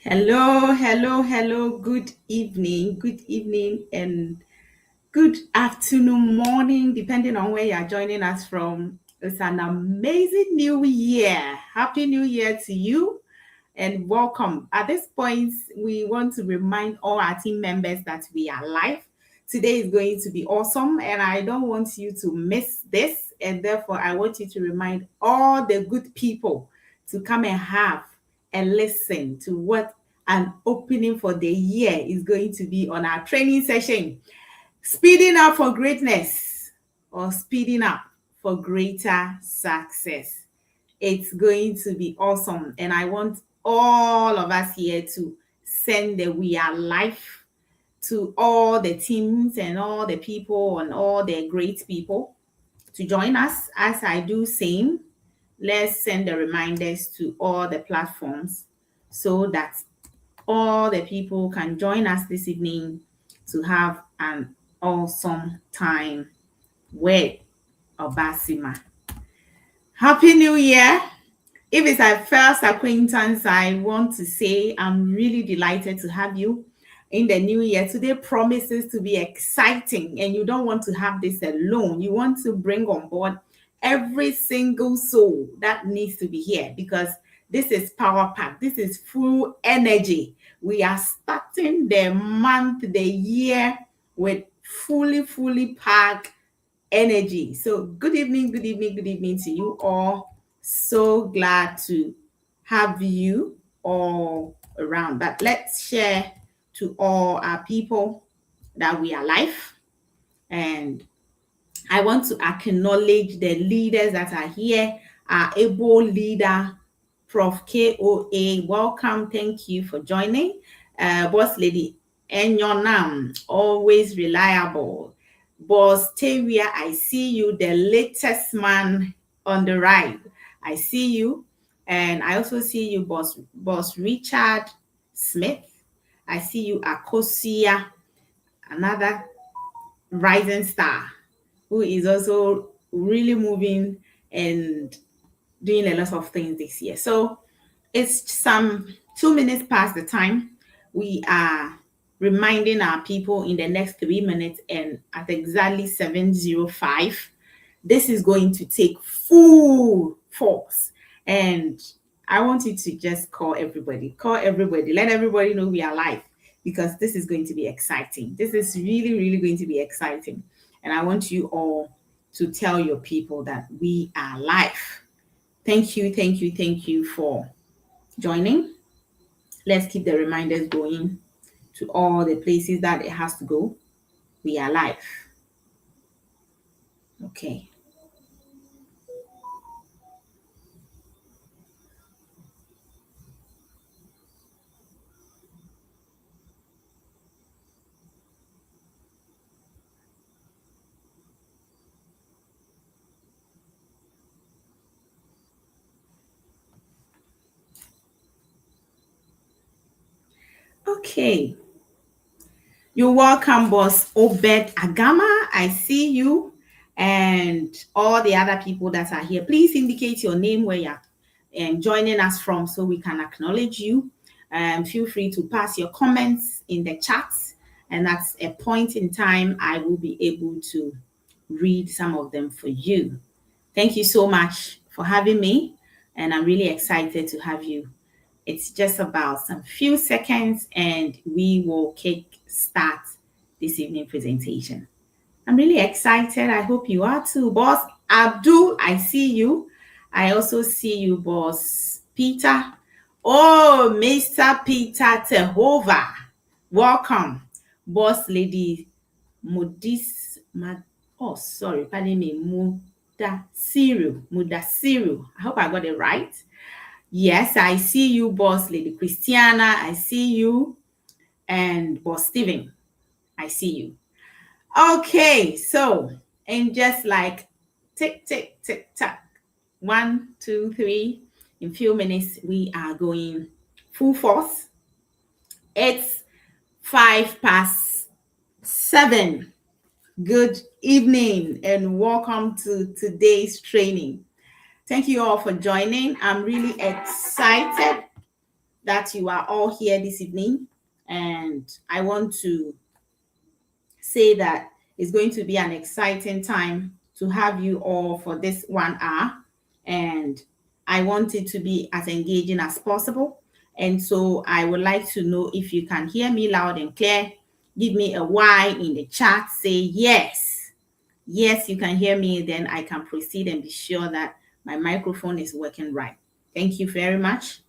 Hello, hello, hello. Good evening, and good afternoon, morning, depending on where you are joining us from. It's an amazing new year. Happy New Year to you and welcome. At this point, we want to remind all our team members that we are live. Today is going to be awesome, and I don't want you to miss this. And therefore, I want you to remind all the good people to come and have and listen to what an opening for the year is going to be on our training session. Speeding up for greatness or speeding up for greater success. It's going to be awesome. And I want all of us here to send the We Are Life to all the teams and all the people and all the great people to join us as I do same. Let's send the reminders to all the platforms so that all the people can join us this evening to have an awesome time with Obasima. Happy New Year! If it's our first acquaintance, I want to say I'm really delighted to have you in the new year. Today promises to be exciting, and you don't want to have this alone. You want to bring on board every single soul that needs to be here because this is power pack. This is full energy. We are starting the month, the year with fully packed energy. So good evening to you all. So glad to have you all around. But let's share to all our people that we are live. And I want to acknowledge the leaders that are here. Our able leader, Prof. KOA. Welcome. Thank you for joining. Boss Lady Enyonam, always reliable. Boss Tavia, I see you, the latest man on the right. I see you. And I also see you, Boss Richard Smith. I see you, Akosia, another rising star who is also really moving and doing a lot of things this year. So it's some 2 minutes past the time. We are reminding our people in the next 3 minutes, and at exactly 7:05, this is going to take full force. And I want you to just call everybody, let everybody know we are live because this is going to be exciting. This is really going to be exciting. And I want you all to tell your people that we are live. Thank you for joining. Let's keep the reminders going to all the places that it has to go. We are live. Okay. Okay. You're welcome, Boss Obed Agama. I see you and all the other people that are here. Please indicate your name where you're joining us from so we can acknowledge you. Feel free to pass your comments in the chat. And at a point in time, I will be able to read some of them for you. Thank you so much for having me. And I'm really excited to have you. It's just about some few seconds and we will kick start this evening presentation. I'm really excited. I hope you are too. Boss Abdul, I see you. I also see you, Boss Peter. Oh, Mr. Peter Tehova. Welcome. Boss Lady pardon me, Mudasiru. I hope I got it right. Yes, I see you, Boss Lady Christiana. I see you. And Boss Steven, I see you. Okay, so, and just like tick, tick, tick, tack. 1, 2, 3. In a few minutes, we are going full force. It's 7:05. Good evening and welcome to today's training. Thank you all for joining. I'm really excited that you are all here this evening. And I want to say that it's going to be an exciting time to have you all for this 1 hour. And I want it to be as engaging as possible. And so I would like to know if you can hear me loud and clear. Give me a Y in the chat. Say yes. Yes, you can hear me. Then I can proceed and be sure that my microphone is working right. Thank you very much.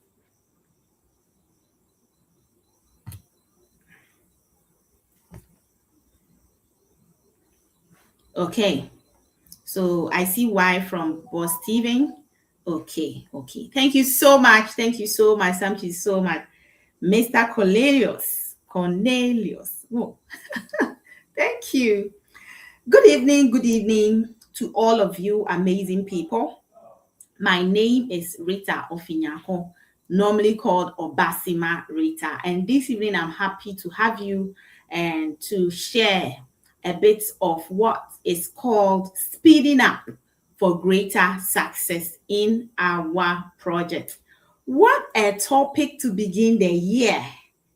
Okay. So I see Y from Boss Steven. Okay. Thank you so much. Thank you so much. Thank you so much. Mr. Cornelius. Oh, thank you. Good evening to all of you amazing people. My name is Rita Ofinyaho, normally called Obasima Rita. And this evening, I'm happy to have you and to share a bit of what is called speeding up for greater success in our project. What a topic to begin the year.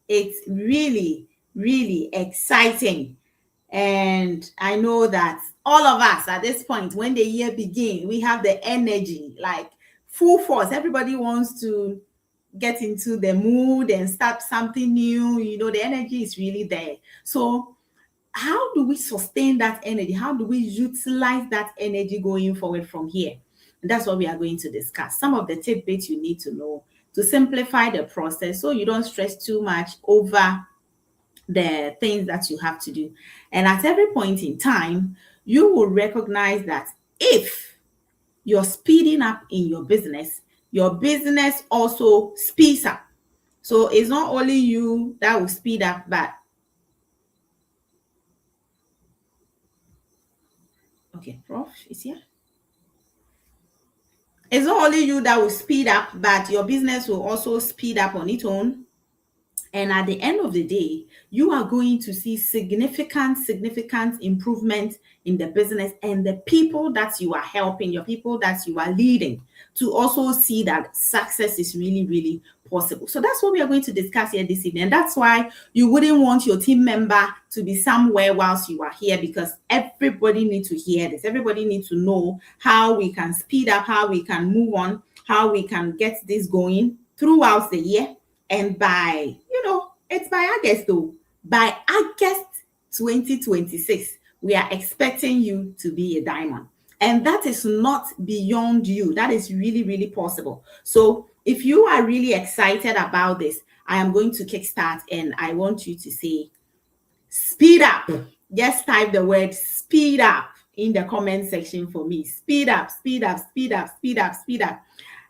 It's really, really exciting. And I know that all of us at this point, when the year begins, we have the energy, like full force. Everybody wants to get into the mood and start something new. You know, the energy is really there. So how do we sustain that energy? How do we utilize that energy going forward from here? And that's what we are going to discuss. Some of the tidbits you need to know to simplify the process so you don't stress too much over the things that you have to do. And at every point in time, you will recognize that if you're speeding up in your business also speeds up. So it's not only you that will speed up, but okay, Prof is here. It's not only you that will speed up, but your business will also speed up on its own. And at the end of the day, you are going to see significant improvement in the business and the people that you are helping, your people that you are leading, to also see that success is really, really possible. So that's what we are going to discuss here this evening. And that's why you wouldn't want your team member to be somewhere whilst you are here, because everybody needs to hear this. Everybody needs to know how we can speed up, how we can move on, how we can get this going throughout the year. And by, it's by August though. By August 2026, we are expecting you to be a diamond. And that is not beyond you. That is really, really possible. So if you are really excited about this, I am going to kickstart and I want you to say, speed up. Just type the word speed up in the comment section for me. Speed up, speed up, speed up, speed up, speed up.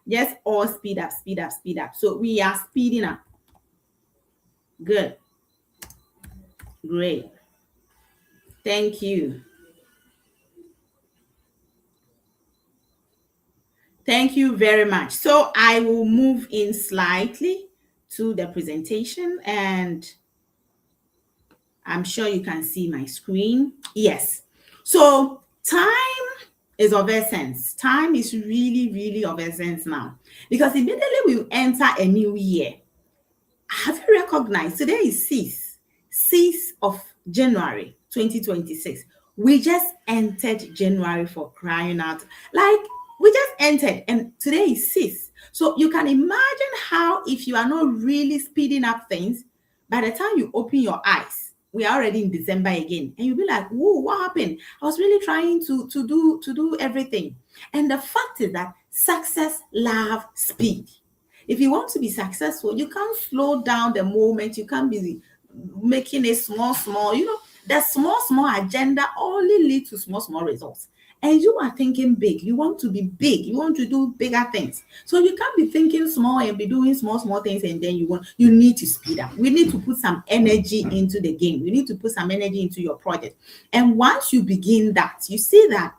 Yes, all speed up, speed up, speed up. So we are speeding up. Good. Great. Thank you. Thank you very much. So I will move in slightly to the presentation and I'm sure you can see my screen. Yes. So time is of essence. Time is really, really of essence now, because immediately we enter a new year. Have you recognized today is 6th of January 2026? We just entered January, for crying out. Like, we just entered and today is 6th. So you can imagine how, if you are not really speeding up things, by the time you open your eyes, we are already in December again. And you'll be like, whoa, what happened? I was really trying to do everything. And the fact is that success loves speed. If you want to be successful, you can't slow down the moment. You can't be making it small. The small agenda only leads to small results. And you are thinking big. You want to be big. You want to do bigger things. So you can't be thinking small and be doing small things, and then you need to speed up. We need to put some energy into the game. We need to put some energy into your project. And once you begin that, you see that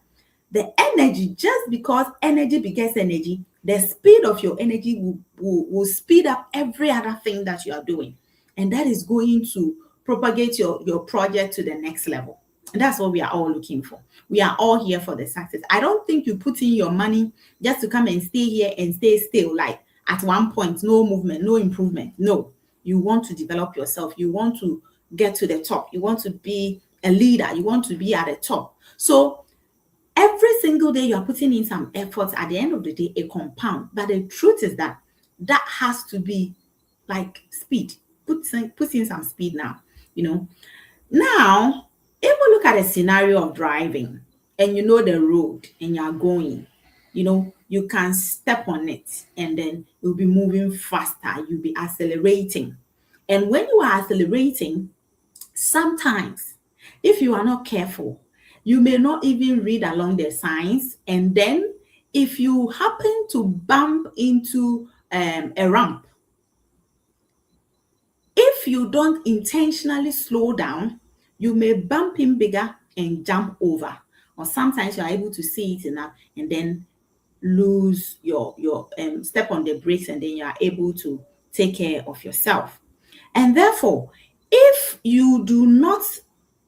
the energy, just because energy begets energy, the speed of your energy will speed up every other thing that you are doing. And that is going to propagate your project to the next level. And that's what we are all looking for. We are all here for the success. I don't think you put in your money just to come and stay here and stay still. Like, at one point, no movement, no improvement. No, you want to develop yourself. You want to get to the top. You want to be a leader. You want to be at the top. So every single day you are putting in some efforts. At the end of the day, a compound. But the truth is that that has to be like speed. Put in some speed now, you know. Now, if we look at a scenario of driving and you know the road and you are going, you can step on it and then you'll be moving faster, you'll be accelerating. And when you are accelerating, sometimes if you are not careful, you may not even read along the signs. And then if you happen to bump into a ramp, if you don't intentionally slow down, you may bump in bigger and jump over. Or sometimes you are able to see it enough and then lose your step on the brakes, and then you are able to take care of yourself. And therefore, if you do not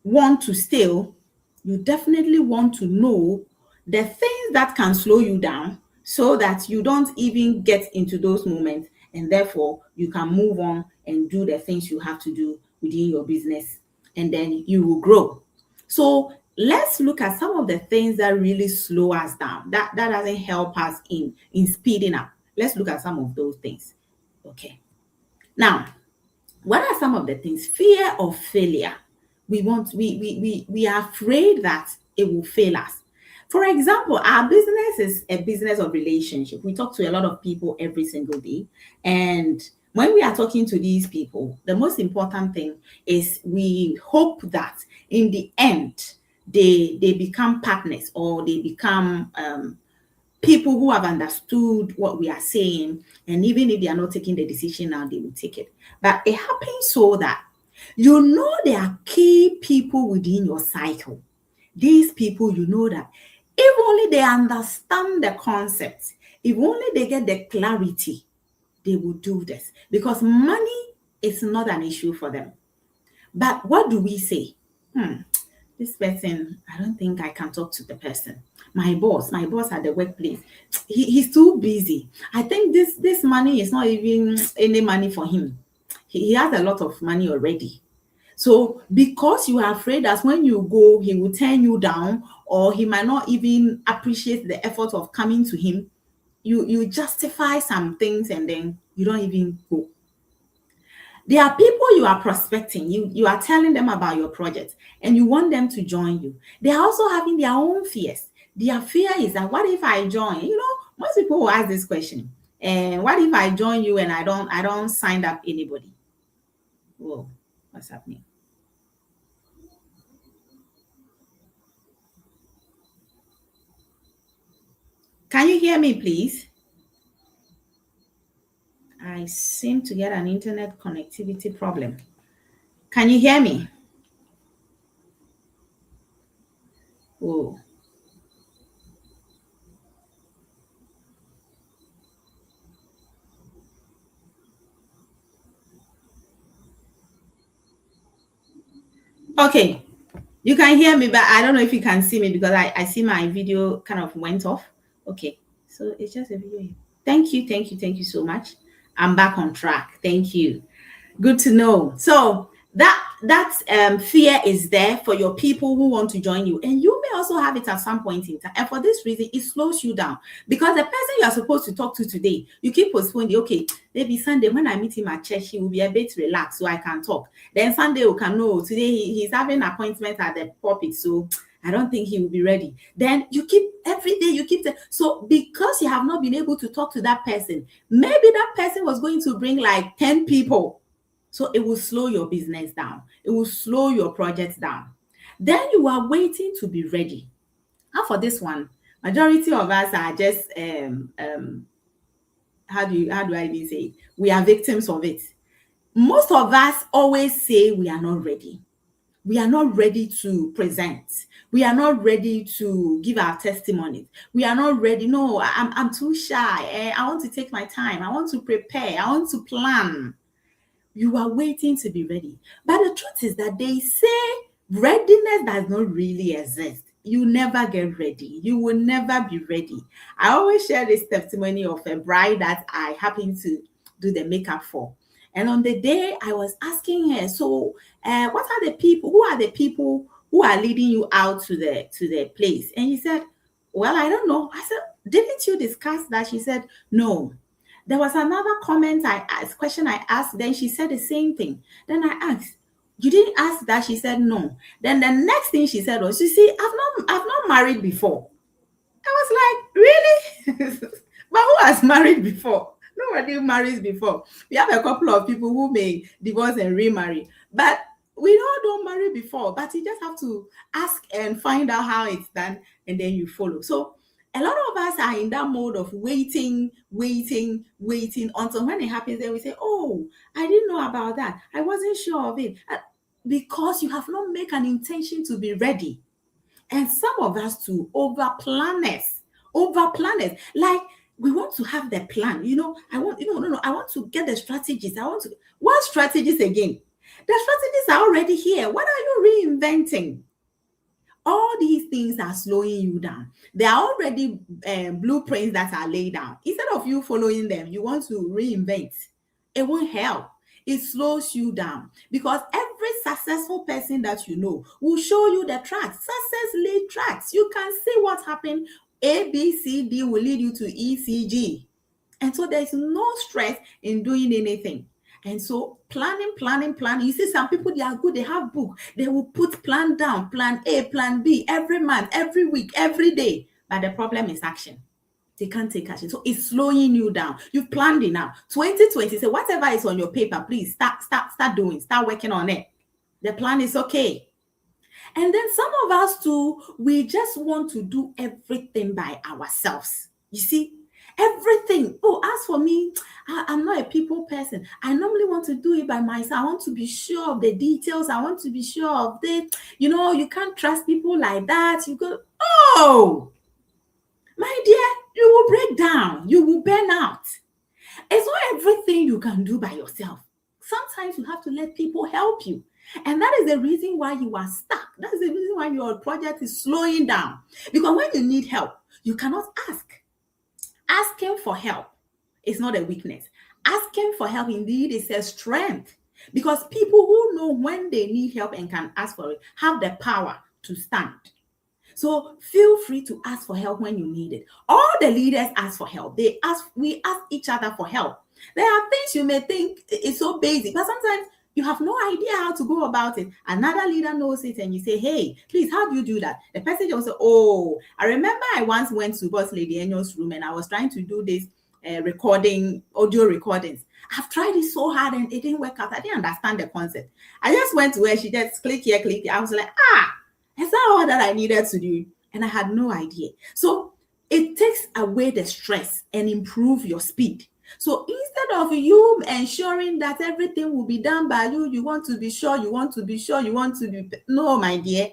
want to steal, you definitely want to know the things that can slow you down so that you don't even get into those moments, and therefore you can move on and do the things you have to do within your business, and then you will grow. So let's look at some of the things that really slow us down, that doesn't help us in speeding up. Let's look at some of those things. Okay. Now, what are some of the things? Fear of failure. We are afraid that it will fail us. For example, our business is a business of relationship. We talk to a lot of people every single day. And when we are talking to these people, the most important thing is we hope that in the end, they become partners, or they become people who have understood what we are saying. And even if they are not taking the decision now, they will take it. But it happens so that there are key people within your cycle. These people, that if only they understand the concept, if only they get the clarity, they will do this, because money is not an issue for them. But what do we say? This person, I don't think I can talk to the person. My boss at the workplace, he's too busy. I think this money is not even any money for him. He has a lot of money already. So because you are afraid that when you go, he will turn you down, or he might not even appreciate the effort of coming to him, you justify some things and then you don't even go. There are people you are prospecting. You are telling them about your project and you want them to join you. They are also having their own fears. Their fear is that, what if I join? Most people will ask this question. And what if I join you and I don't sign up anybody? Whoa, what's happening? Can you hear me, please? I seem to get an internet connectivity problem. Can you hear me? Whoa. Okay. You can hear me, but I don't know if you can see me, because I see my video kind of went off. Okay. So it's just a video. Thank you. Thank you so much. I'm back on track. Thank you. Good to know. So that fear is there for your people who want to join you, and you may also have it at some point in time. And for this reason, it slows you down, because the person you are supposed to talk to today, you keep postponing. Okay, maybe Sunday when I meet him at church, he will be a bit relaxed, so I can talk. Then Sunday we can know today he's having an appointment at the pulpit, so I don't think he will be ready. Then you keep every day, so because you have not been able to talk to that person, maybe that person was going to bring like 10 people. So it will slow your business down. It will slow your projects down. Then you are waiting to be ready. Now for this one, majority of us are just how do I even say it? We are victims of it. Most of us always say we are not ready. We are not ready to present. We are not ready to give our testimonies. We are not ready. No, I'm too shy. I want to take my time. I want to prepare. I want to plan. You are waiting to be ready. But the truth is that they say readiness does not really exist. you never get ready. You will never be ready. I always share this testimony of a bride that I happened to do the makeup for. And on the day I was asking her, so what are the people, who are the people who are leading you out to the place? And he said, well, I don't know. I said, didn't you discuss that? She said, no. There was another comment I asked, question I asked, then she said the same thing. Then I asked, you didn't ask that? She said no. Then the next thing she said was, you see, I've not married before. I was like, really? But who has married before? Nobody marries before. We have a couple of people who may divorce and remarry, but we all don't marry before. But you just have to ask and find out how it's done, and then you follow. So a lot of us are in that mode of waiting, waiting, waiting until when it happens, then we say, "Oh, I didn't know about that. I wasn't sure of it," because you have not made an intention to be ready. And some of us too over planners. Like we want to have the plan. I want, no, I want to get the strategies. I want to, what strategies again? The strategies are already here. What are you reinventing? All these things are slowing you down. There are already blueprints that are laid down. Instead of you following them, you want to reinvent. It won't help. It slows you down because every successful person that you know will show you the tracks, success lead tracks. You can see what happened. A, B, C, D will lead you to E, C, G. And so there's no stress in doing anything. And so planning. You see, some people, they are good. They have book. They will put plan down, plan A, plan B, every month, every week, every day. But the problem is action. They can't take action. So it's slowing you down. You've planned enough. 2020, so whatever is on your paper, please start doing, start working on it. The plan is okay. And then some of us too, we just want to do everything by ourselves. You see, everything. Oh, as for me, I'm not a people person. I normally want to do it by myself. I want to be sure of the details. I want to be sure of the, you can't trust people like that. You go, oh, my dear, you will break down. You will burn out. It's not everything you can do by yourself. Sometimes you have to let people help you. And that is the reason why you are stuck. That is the reason why your project is slowing down. Because when you need help, you cannot ask. Asking for help is not a weakness. Asking for help indeed is a strength. Because people who know when they need help and can ask for it have the power to stand. So feel free to ask for help when you need it. All the leaders ask for help. We ask each other for help. There are things you may think is so basic, but sometimes you have no idea how to go about it. Another leader knows it and you say, hey, please, how do you do that? The person will say, oh, I remember I once went to Boss Lady Enyo's room and I was trying to do this audio recordings. I've tried it so hard and it didn't work out. I didn't understand the concept. I just went to where she just click here, click here. I was like, is that all that I needed to do? And I had no idea. So it takes away the stress and improve your speed. So instead of you ensuring that everything will be done by you, you want to be sure, no, my dear,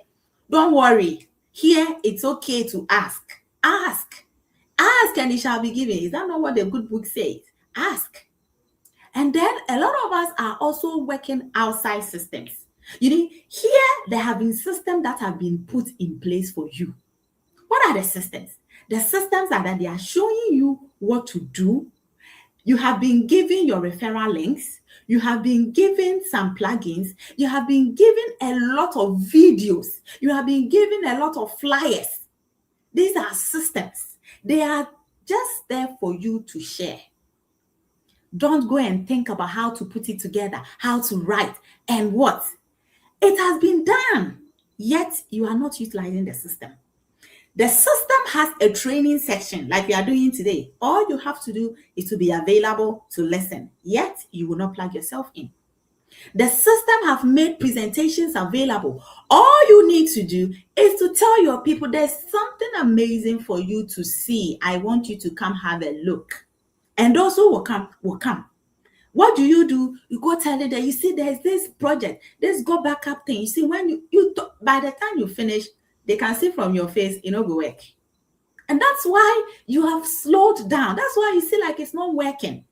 don't worry. Here, it's okay to ask. Ask and it shall be given. Is that not what the good book says? Ask. And then a lot of us are also working outside systems. Here there have been systems that have been put in place for you. What are the systems? The systems are that they are showing you what to do. You have been given your referral links. You have been given some plugins. You have been given a lot of videos. You have been given a lot of flyers. These are systems. They are just there for you to share. Don't go and think about how to put it together, how to write, and what. It has been done, yet you are not utilizing the system. The system has a training section like we are doing today. All you have to do is to be available to listen, yet you will not plug yourself in. The system have made presentations available. All you need to do is to tell your people there's something amazing for you to see. I want you to come have a look. And those who will come, will come. What do? You go tell it that you see there's this project, this go backup thing. You see, when you by the time you finish, they can see from your face, go work. And that's why you have slowed down. That's why you see like it's not working.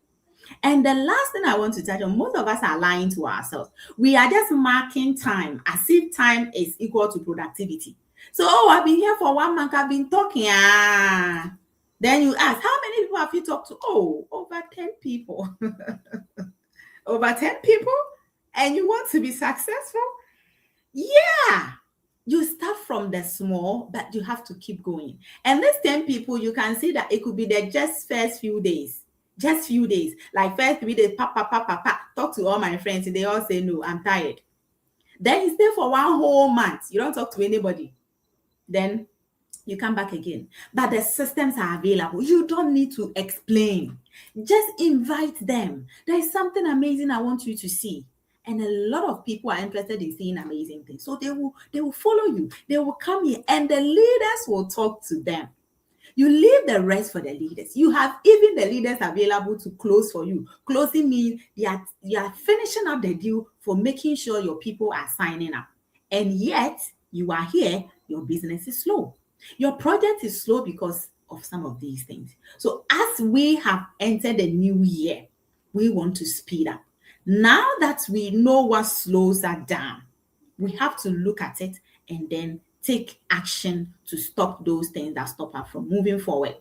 And the last thing I want to touch on, most of us are lying to ourselves. We are just marking time as if time is equal to productivity. So, oh, I've been here for 1 month, I've been talking. Then you ask, how many people have you talked to? Oh, over 10 people. Over 10 people? And you want to be successful? Yeah. You start from the small, but you have to keep going. And these 10 people, you can see that it could be the just first few days. Just few days. Like first 3 days, talk to all my friends. And they all say, no, I'm tired. Then you stay for 1 whole month. You don't talk to anybody. Then you come back again. But the systems are available. You don't need to explain. Just invite them. There is something amazing I want you to see. And a lot of people are interested in seeing amazing things. So they will follow you. They will come here and the leaders will talk to them. You leave the rest for the leaders. You have even the leaders available to close for you. Closing means you are finishing up the deal for making sure your people are signing up. And yet you are here, your business is slow. Your project is slow because of some of these things. So as we have entered the new year, we want to speed up. Now that we know what slows us down, we have to look at it and then take action to stop those things that stop us from moving forward.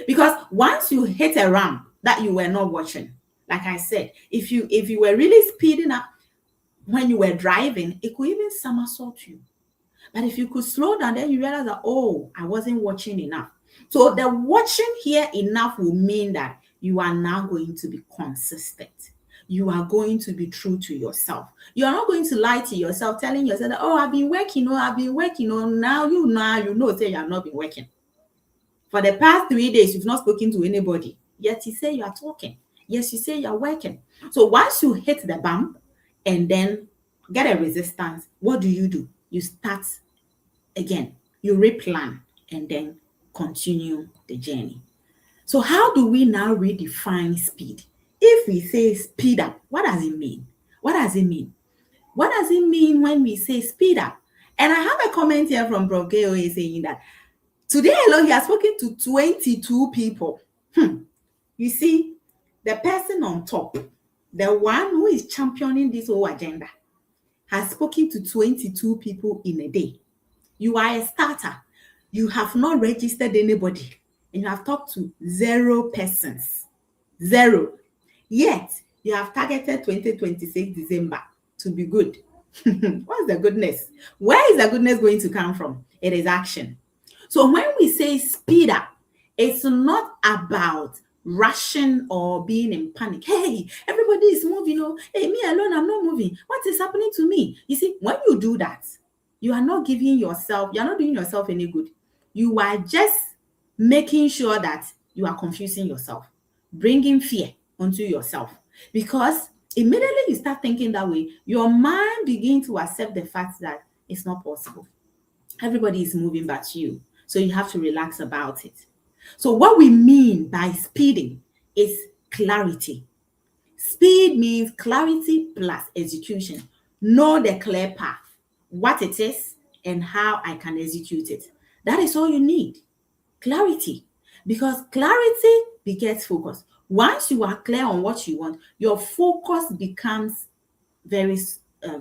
Because once you hit a ramp that you were not watching, like I said, if you were really speeding up when you were driving, it could even somersault you. But if you could slow down, then you realize that, oh, I wasn't watching enough. So the watching here enough will mean that you are now going to be consistent. You are going to be true to yourself. You are not going to lie to yourself, telling yourself that, oh, I've been working, now you know, say you have not been working. For the past 3 days, you've not spoken to anybody, yet you say you are talking. Yes, you say you're working. So once you hit the bump and then get a resistance, what do? You start again. You replan and then continue the journey. So how do we now redefine speed? If we say speed up, what does it mean? What does it mean? What does it mean when we say speed up? And I have a comment here from Prof. KOA saying that today alone he has spoken to 22 people. You see, the person on top, the one who is championing this whole agenda, has spoken to 22 people in a day. You are a starter. You have not registered anybody and you have talked to 0 persons. 0. Yet, you have targeted 2026 December to be good. What's the goodness? Where is the goodness going to come from? It is action. So when we say speed up, it's not about rushing or being in panic. Hey, everybody is moving. Oh, hey, me alone, I'm not moving. What is happening to me? You see, when you do that, you are not doing yourself any good. You are just making sure that you are confusing yourself, bringing fear onto yourself. Because immediately you start thinking that way, your mind begins to accept the fact that it's not possible. Everybody is moving but you. So you have to relax about it. So what we mean by speeding is clarity. Speed means clarity plus execution. Know the clear path, what it is, and how I can execute it. That is all you need. Clarity. Because clarity begets focus. Once you are clear on what you want, your focus becomes very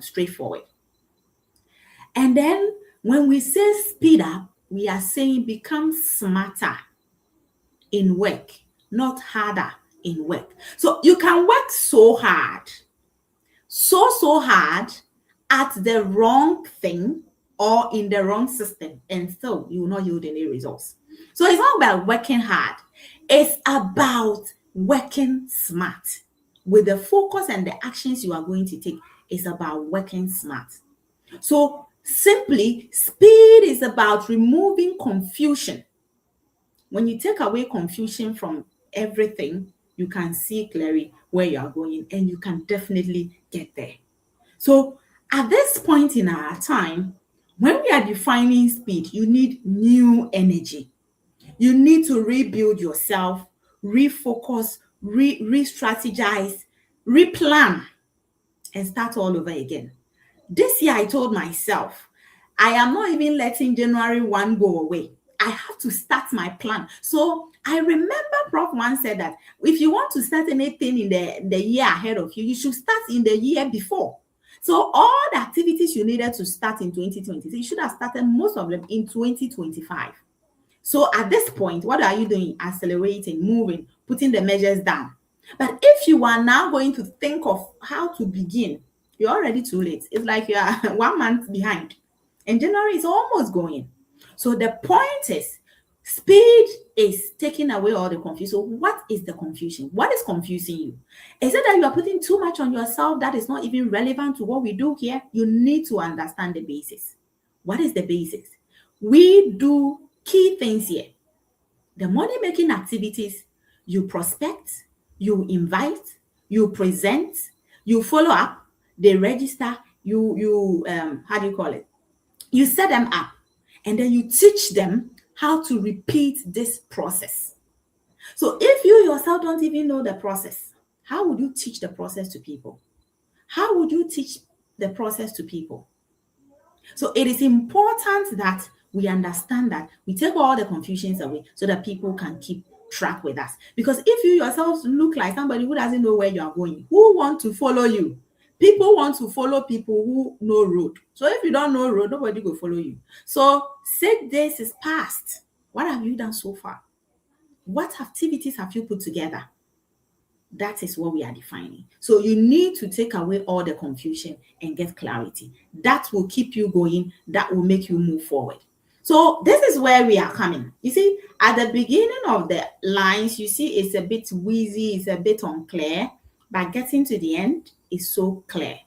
straightforward. And then when we say speed up, we are saying become smarter in work, not harder in work. So you can work so hard, so hard at the wrong thing or in the wrong system, and still you will not yield any results. So it's not about working hard. It's about working smart. With the focus and the actions you are going to take, it's about working smart. So simply, speed is about removing confusion. When you take away confusion from everything, you can see clearly where you are going and you can definitely get there. So at this point in our time, when we are defining speed, you need new energy. You need to rebuild yourself, refocus, re-strategize, replan, and start all over again. This year, I told myself, I am not even letting January 1 go away. I have to start my plan. So I remember Prof once said that if you want to start anything in the year ahead of you, you should start in the year before. So all the activities you needed to start in 2020, you should have started most of them in 2025. So at this point, what are you doing? Accelerating, moving, putting the measures down. But if you are now going to think of how to begin, you're already too late. It's like you are 1 month behind. And January is almost going. So the point is, speed is taking away all the confusion. So what is the confusion? What is confusing you? Is it that you are putting too much on yourself that is not even relevant to what we do here? You need to understand the basics. What is the basics? We do key things here. The money making activities, you prospect, you invite, you present, you follow up, they register, you how do you call it? You set them up, and then you teach them how to repeat this process. So if you yourself don't even know the process, how would you teach the process to people? How would you teach the process to people? So it is important that we understand that we take all the confusions away so that people can keep track with us. Because if you yourselves look like somebody who doesn't know where you are going, who want to follow you? People want to follow people who know road. So if you don't know road, nobody will follow you. So 6 days is past. What have you done so far? What activities have you put together? That is what we are defining. So you need to take away all the confusion and get clarity. That will keep you going. That will make you move forward. So this is where we are coming. You see, at the beginning of the lines, you see it's a bit wheezy, it's a bit unclear, but getting to the end is so clear.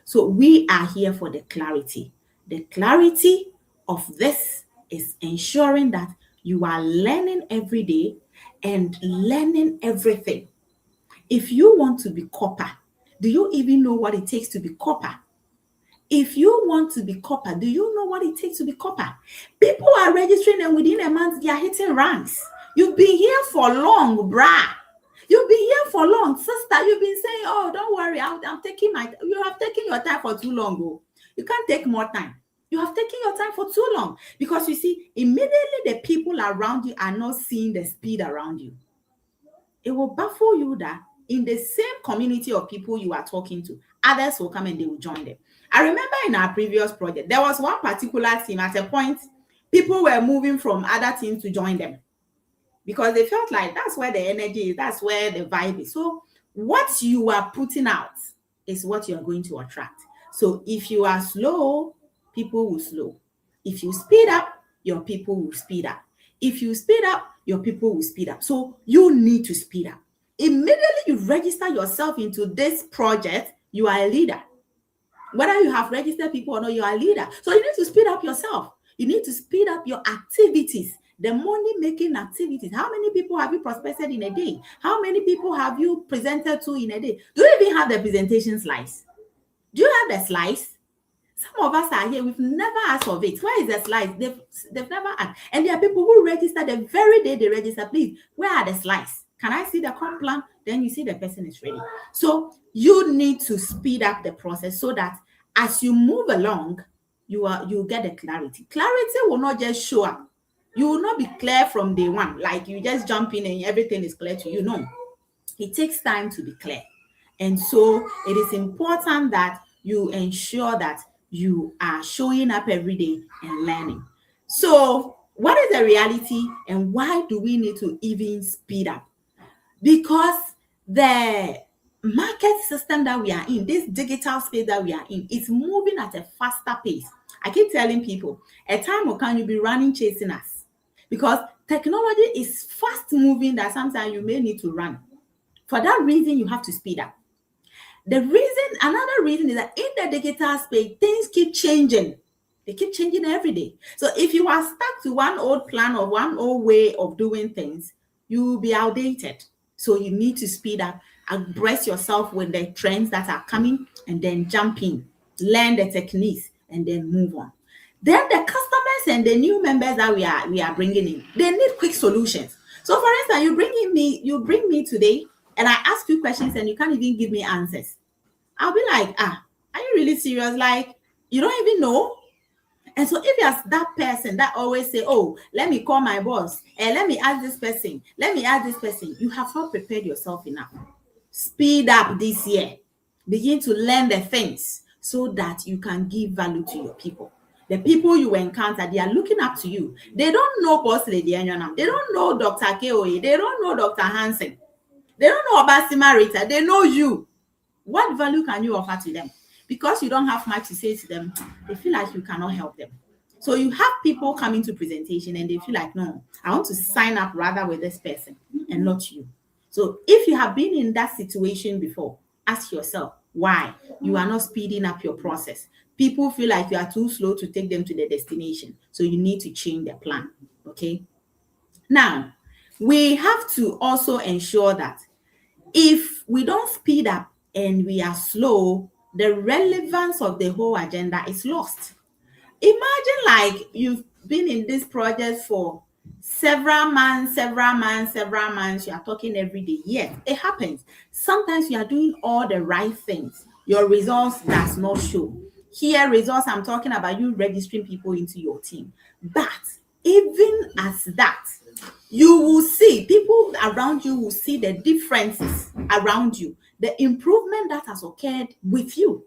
So we are here for the clarity. The clarity of this is ensuring that you are learning every day and learning everything. If you want to be copper, do you even know what it takes to be copper? If you want to be copper, do you know what it takes to be copper? People are registering and within a month, they are hitting ranks. You've been here for long, brah. You've been here for long. Sister, you've been saying, oh, don't worry, I'm taking you have taken your time for too long. Oh. You can't take more time. You have taken your time for too long. Because you see, immediately the people around you are not seeing the speed around you. It will baffle you that in the same community of people you are talking to, others will come and they will join them. I remember in our previous project, there was one particular team at a point, people were moving from other teams to join them because they felt like that's where the energy is, that's where the vibe is. So what you are putting out is what you are going to attract. So if you are slow, people will slow. If you speed up, your people will speed up. If you speed up, your people will speed up. So you need to speed up. Immediately you register yourself into this project, you are a leader. Whether you have registered people or not, you are a leader. So you need to speed up yourself. You need to speed up your activities, the money-making activities. How many people have you prospected in a day? How many people have you presented to in a day? Do you even have the presentation slides? Do you have the slides? Some of us are here, we've never asked of it. Where is the slides? They've never asked. And there are people who register the very day they register. Please, where are the slides? Can I see the comp plan? Then you see the person is ready. So you need to speed up the process so that as you move along, you get the clarity. Clarity will not just show up. You will not be clear from day one, like you just jump in and everything is clear to you. No, it takes time to be clear. And so it is important that you ensure that you are showing up every day and learning. So what is the reality and why do we need to even speed up? Because the market system that we are in, this digital space that we are in, is moving at a faster pace. I keep telling people, a time will come, you'll be running chasing us. Because technology is fast moving that sometimes you may need to run. For that reason, you have to speed up. Another reason is that in the digital space, things keep changing. They keep changing every day. So if you are stuck to one old plan or one old way of doing things, you will be outdated. So you need to speed up, abreast yourself with the trends that are coming, and then jump in, learn the techniques, and then move on. Then the customers and the new members that we are bringing in, they need quick solutions. So for instance, you bring me today, and I ask you questions and you can't even give me answers. I'll be like, are you really serious? Like, you don't even know? And so if you're that person that always say, oh, let me call my boss, and let me ask this person, you have not prepared yourself enough. Speed up this year. Begin to learn the things so that you can give value to your people. The people you encounter, they are looking up to you. They don't know Boss Lady Anyonam. They don't know Dr. Koe. They don't know Dr. Hansen. They don't know Obasima Rita. They know you. What value can you offer to them? Because you don't have much to say to them, they feel like you cannot help them. So you have people coming to presentation and they feel like, no, I want to sign up rather with this person and not you. So if you have been in that situation before, ask yourself why you are not speeding up your process. People feel like you are too slow to take them to the destination. So you need to change the plan. Okay. Now, we have to also ensure that if we don't speed up and we are slow, the relevance of the whole agenda is lost. Imagine like you've been in this project for several months, you are talking every day. Yes, it happens. Sometimes you are doing all the right things. Your results does not show. Here, results, I'm talking about you registering people into your team. But even as that, you will see people around you will see the differences around you, the improvement that has occurred with you.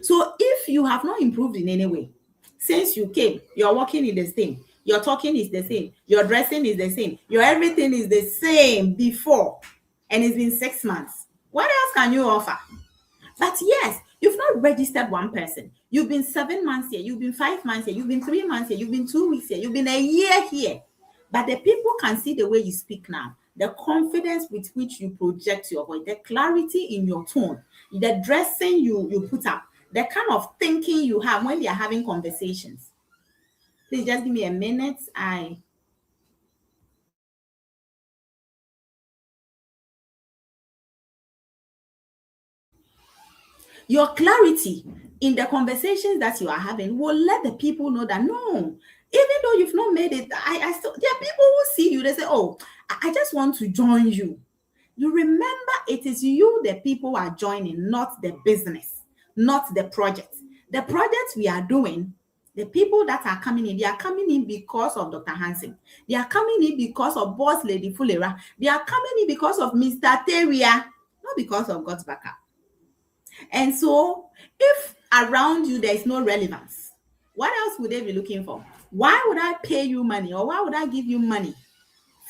So if you have not improved in any way, since you came, your walking is the same, your talking is the same, your dressing is the same, your everything is the same before, and it's been 6 months, what else can you offer? But yes, you've not registered one person. You've been 7 months here, you've been 5 months here, you've been 3 months here, you've been 2 weeks here, you've been a year here. But the people can see the way you speak now, the confidence with which you project your voice, the clarity in your tone, the dressing you put up, the kind of thinking you have when they are having conversations. Please just give me a minute. Your clarity in the conversations that you are having will let the people know that no, even though you've not made it, I still, there are people who see you, they say, oh, I just want to join you. You remember, it is you the people are joining, not the business, not the project. The project we are doing, the people that are coming in, they are coming in because of Dr. Hansen. They are coming in because of Boss Lady Fulera. They are coming in because of Mr. Teria, not because of God's backup. And so, if around you there is no relevance, what else would they be looking for? Why would I pay you money, or why would I give you money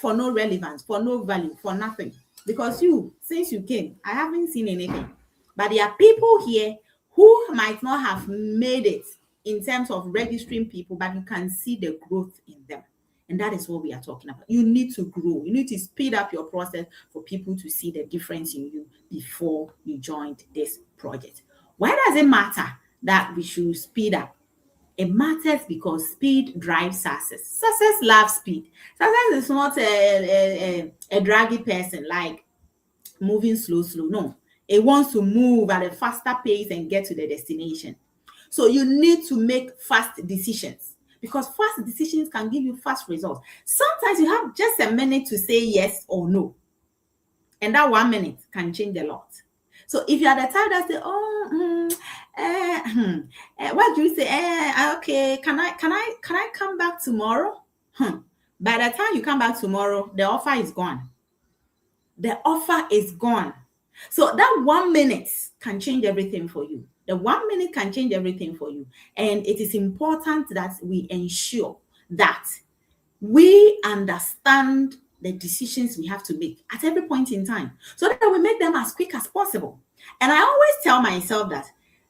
for no relevance, for no value, for nothing? Because you, since you came, I haven't seen anything. But there are people here who might not have made it in terms of registering people, but you can see the growth in them. And that is what we are talking about. You need to grow. You need to speed up your process for people to see the difference in you before you joined this project. Why does it matter that we should speed up? It matters because speed drives success. Success loves speed. Success is not a draggy person like moving slow. No, it wants to move at a faster pace and get to the destination. So you need to make fast decisions, because fast decisions can give you fast results. Sometimes you have just a minute to say yes or no, and that 1 minute can change a lot. So if you are the type that say, oh, what do you say? Okay, can I come back tomorrow? By the time you come back tomorrow, the offer is gone. The offer is gone. So that 1 minute can change everything for you. The 1 minute can change everything for you. And it is important that we ensure that we understand the decisions we have to make at every point in time, so that we make them as quick as possible. And I always tell myself that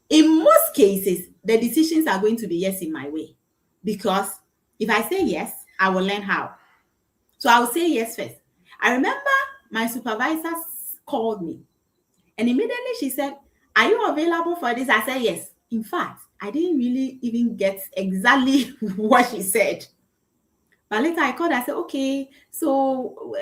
in most cases, the decisions are going to be yes in my way. Because if I say yes, I will learn how. So I will say yes first. I remember my supervisor called me, and immediately she said, are you available for this? I said yes. In fact, I didn't really even get exactly what she said. But later I called, I said, okay, so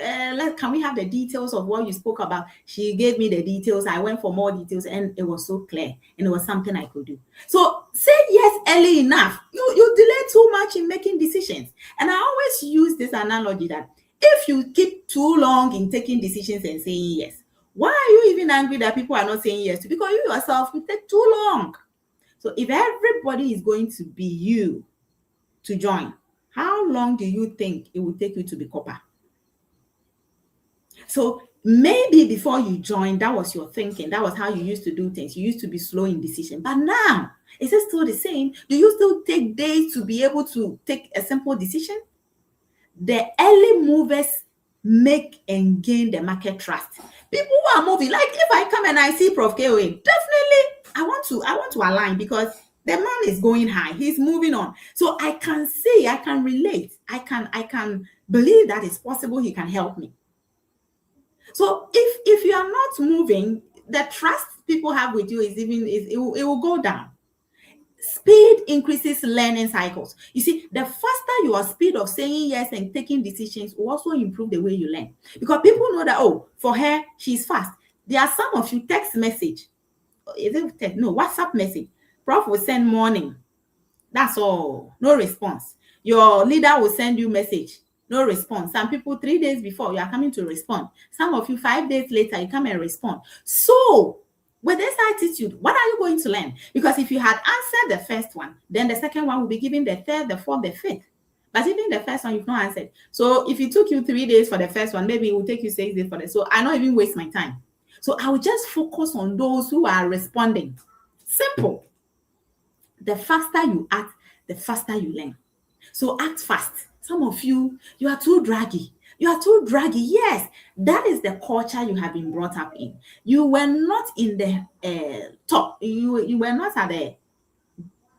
can we have the details of what you spoke about? She gave me the details. I went for more details, and it was so clear, and it was something I could do. So say yes early enough. You delay too much in making decisions. And I always use this analogy that if you keep too long in taking decisions and saying yes, why are you even angry that people are not saying yes to? Because you yourself will take too long. So if everybody is going to be you to join, how long do you think it will take you to be copper? So Maybe before you joined, that was your thinking. That was how you used to do things. You used to be slow in decision. But now, is it still the same? Do you still take days to be able to take a simple decision? The early movers make and gain the market trust. People who are moving, like if I come and I see Prof. KOA, definitely I want to align because the man is going high. He's moving on. So I can see, I can relate, I can believe that it's possible he can help me. So if you are not moving, the trust people have with you it will go down. Speed increases learning cycles. You see, the faster your speed of saying yes and taking decisions will also improve the way you learn. Because people know that, oh, for her, she's fast. There are some of you text message. Is it text? No, WhatsApp message. Prof will send morning. That's all. No response. Your leader will send you message. No response. Some people 3 days before you are coming to respond. Some of you 5 days later you come and respond. So with this attitude, what are you going to learn? Because if you had answered the first one, then the second one will be given the third, the fourth, the fifth. But even the first one, you've not answered. So if it took you 3 days for the first one, maybe it will take you 6 days for the. So I not even waste my time. So I will just focus on those who are responding. Simple. The faster you act, the faster you learn. So act fast. Some of you are too draggy. You are too draggy. Yes, that is the culture you have been brought up in. You were not in the top. You were not at the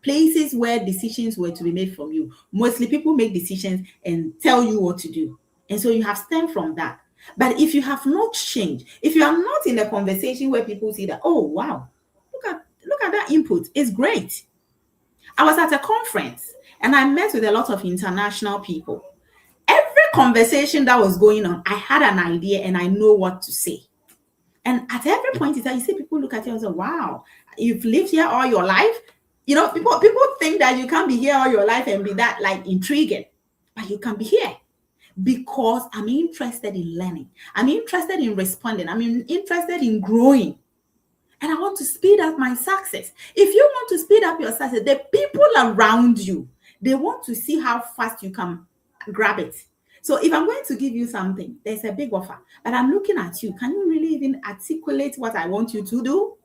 places where decisions were to be made from you. Mostly people make decisions and tell you what to do. And so you have stemmed from that. But if you have not changed, if you are not in a conversation where people see that, oh, wow, look at that input. It's great. I was at a conference and I met with a lot of international people. Every conversation that was going on, I had an idea and I know what to say. And at every point in time, you see people look at you and say, wow, you've lived here all your life. You know, people think that you can't be here all your life and be that like intriguing, but you can be here because I'm interested in learning. I'm interested in responding. I'm interested in growing. And I want to speed up my success. If you want to speed up your success, the people around you, they want to see how fast you can grab it. So if I'm going to give you something, there's a big offer, but I'm looking at you. Can you really even articulate what I want you to do?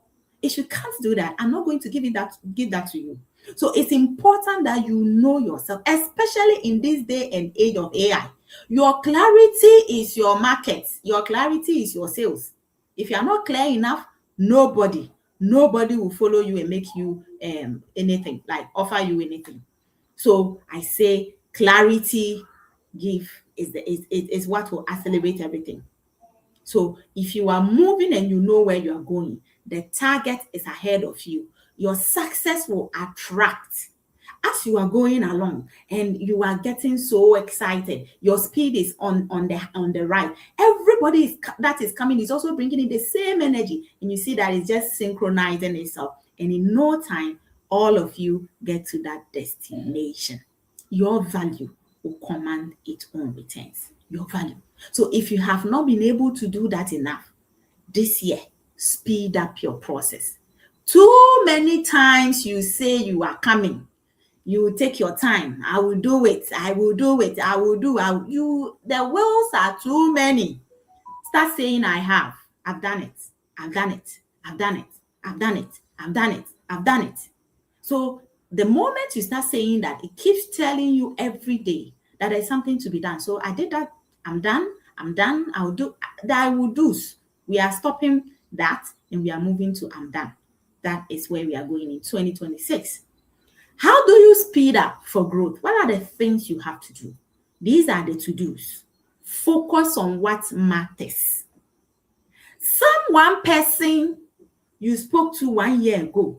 If you can't do that, I'm not going to give that to you. So it's important that you know yourself, especially in this day and age of AI. Your clarity is your market. Your clarity is your sales. If you are not clear enough, nobody will follow you and make you anything, like offer you anything. So I say clarity is what will accelerate everything. So if you are moving and you know where you are going, the target is ahead of you. Your success will attract. As you are going along and you are getting so excited, your speed is on the right. Everybody that is coming is also bringing in the same energy, and you see that it's just synchronizing itself. And in no time, all of you get to that destination. Your value will command its own returns. Your value. So if you have not been able to do that enough this year, speed up your process. Too many times you say you are coming. You will take your time. I will do it. I will do it. I will do. The wills are too many. Start saying, I have. I've done it. I've done it. I've done it. I've done it. I've done it. I've done it. So the moment you start saying that, it keeps telling you every day that there's something to be done. So I did that. I'm done. I'm done. I'll do that. I will do. We are stopping that and we are moving to I'm done. That is where we are going in 2026. How do you speed up for growth? What are the things you have to do? These are the to-dos. Focus on what matters. One person you spoke to 1 year ago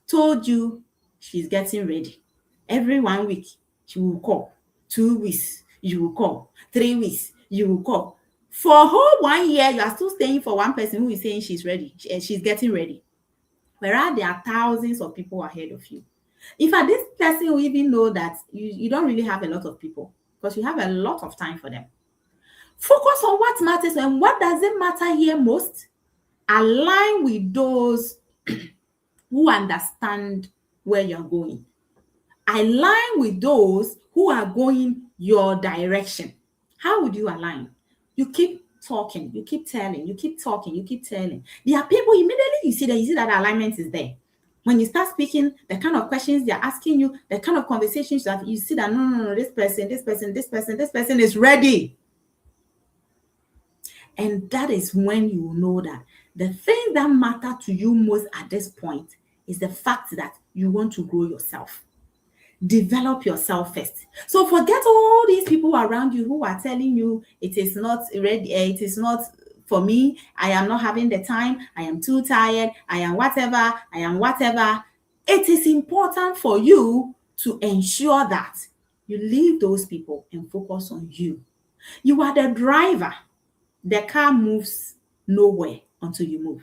told you she's getting ready. Every 1 week, she will call. 2 weeks, you will call. 3 weeks, you will call. For a whole 1 year, you are still staying for one person who is saying she's ready. She's getting ready. Whereas there are thousands of people ahead of you. In fact, this person will even know that you don't really have a lot of people because you have a lot of time for them. Focus on what matters, and what does it matter here most? Align with those who understand where you're going. Align with those who are going your direction. How would you align? You keep talking, you keep telling, you keep talking, you keep telling. There are people immediately you see that alignment is there. When you start speaking, the kind of questions they're asking you, the kind of conversations that you see that no, this person is ready. And that is when you know that the thing that matter to you most at this point is the fact that you want to grow yourself. Develop yourself first. So forget all these people around you who are telling you it is not ready, it is not for me, I am not having the time, I am too tired, I am whatever. It is important for you to ensure that you leave those people and focus on you. You are the driver. The car moves nowhere until you move.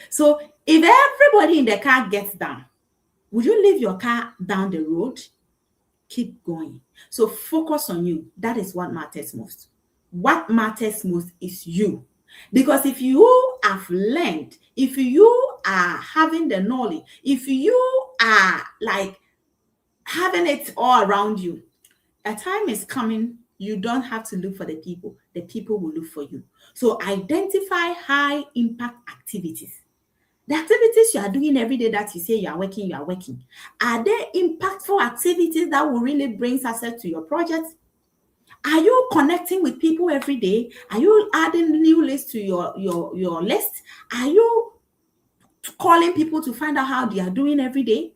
So if everybody in the car gets down, would you leave your car down the road? Keep going. So focus on you. That is what matters most. What matters most is you. Because if you have learned, if you are having the knowledge, if you are like having it all around you, a time is coming, you don't have to look for the people will look for you. So identify high impact activities. The activities you are doing every day that you say you are working. Are there impactful activities that will really bring success to your project? Are you connecting with people every day? Are you adding new lists to your list? Are you calling people to find out how they are doing every day?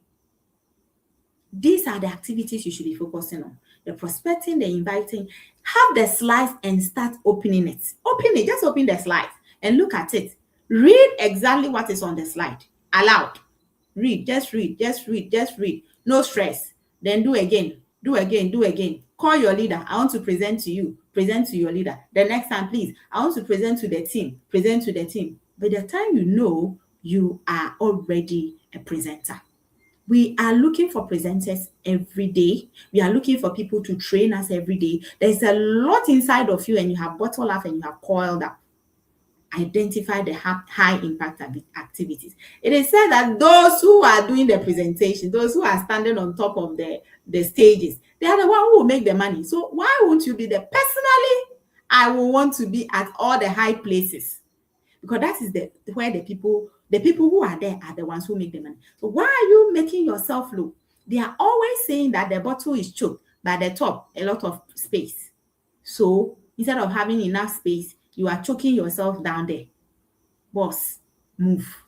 These are the activities you should be focusing on. The prospecting, the inviting. Have the slides and start opening it. Open it. Just open the slides and look at it. Read exactly what is on the slide aloud. Read. No stress. Then do again. Call your leader. I want to present to you. Present to your leader. The next time, please, I want to present to the team. Present to the team. By the time you know, you are already a presenter. We are looking for presenters every day. We are looking for people to train us every day. There's a lot inside of you and you have bottled up and you have coiled up. Identify the high impact activities. It is said that those who are doing the presentation, those who are standing on top of the stages, they are the one who will make the money. So why won't you be there? Personally, I will want to be at all the high places, because that is where the people who are there are the ones who make the money. So why are you making yourself low? They are always saying that the bottle is choked, but at the top, a lot of space. So instead of having enough space, you are choking yourself down there. Boss, move.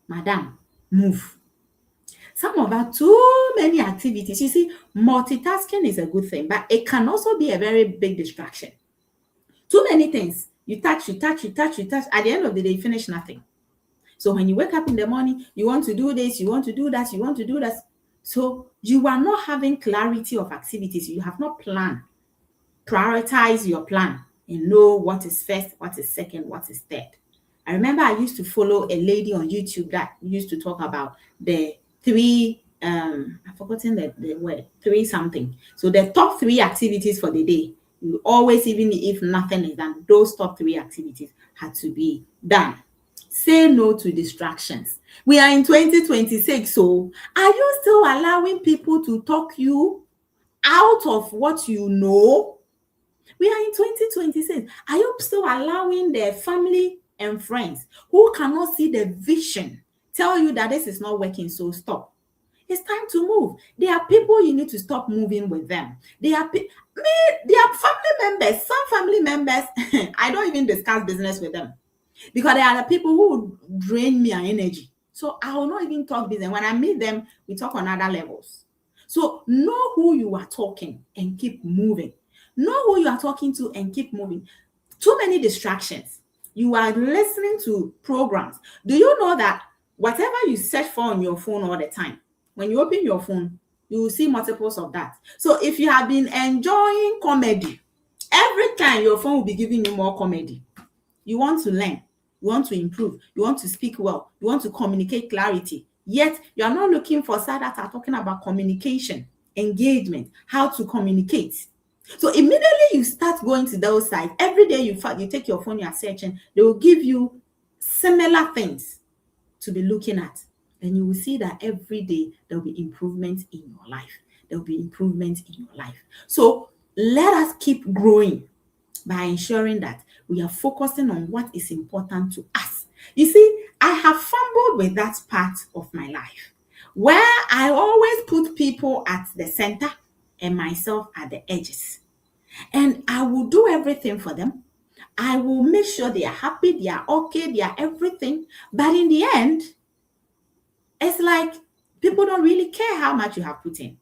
Madam, move. Some of our too many activities. You see, multitasking is a good thing, but it can also be a very big distraction. Too many things. You touch. At the end of the day, you finish nothing. So when you wake up in the morning, you want to do this, you want to do that. So you are not having clarity of activities. You have not planned. Prioritize your plan and know what is first, what is second, what is third. I remember I used to follow a lady on YouTube that used to talk about the three, I've forgotten the word, three something. So the top three activities for the day. You always, even if nothing is done, those top three activities had to be done. Say no to distractions. We are in 2026, so are you still allowing people to talk you out of what you know? We are in 2026. Are you still allowing their family and friends who cannot see the vision tell you that this is not working, so stop? It's time to move. There are people you need to stop moving with them. They are family members. Some family members, I don't even discuss business with them because they are the people who drain my energy. So I will not even talk business. When I meet them, we talk on other levels. So know who you are talking and keep moving. Know who you are talking to and keep moving. Too many distractions. You are listening to programs. Do you know that whatever you search for on your phone all the time, when you open your phone, you will see multiples of that. So if you have been enjoying comedy, every time your phone will be giving you more comedy. You want to learn, you want to improve, you want to speak well, you want to communicate clarity. Yet you are not looking for sites that are talking about communication, engagement, how to communicate. So immediately you start going to those sites. Every day you take your phone, you are searching, they will give you similar things to be looking at. And you will see that every day there will be improvements in your life. There will be improvements in your life. So let us keep growing by ensuring that We are focusing on what is important to us. You see, I have fumbled with that part of my life where I always put people at the center and myself at the edges. And I will do everything for them. I will make sure they are happy, they are okay, they are everything. But in the end, it's like people don't really care how much you have put in.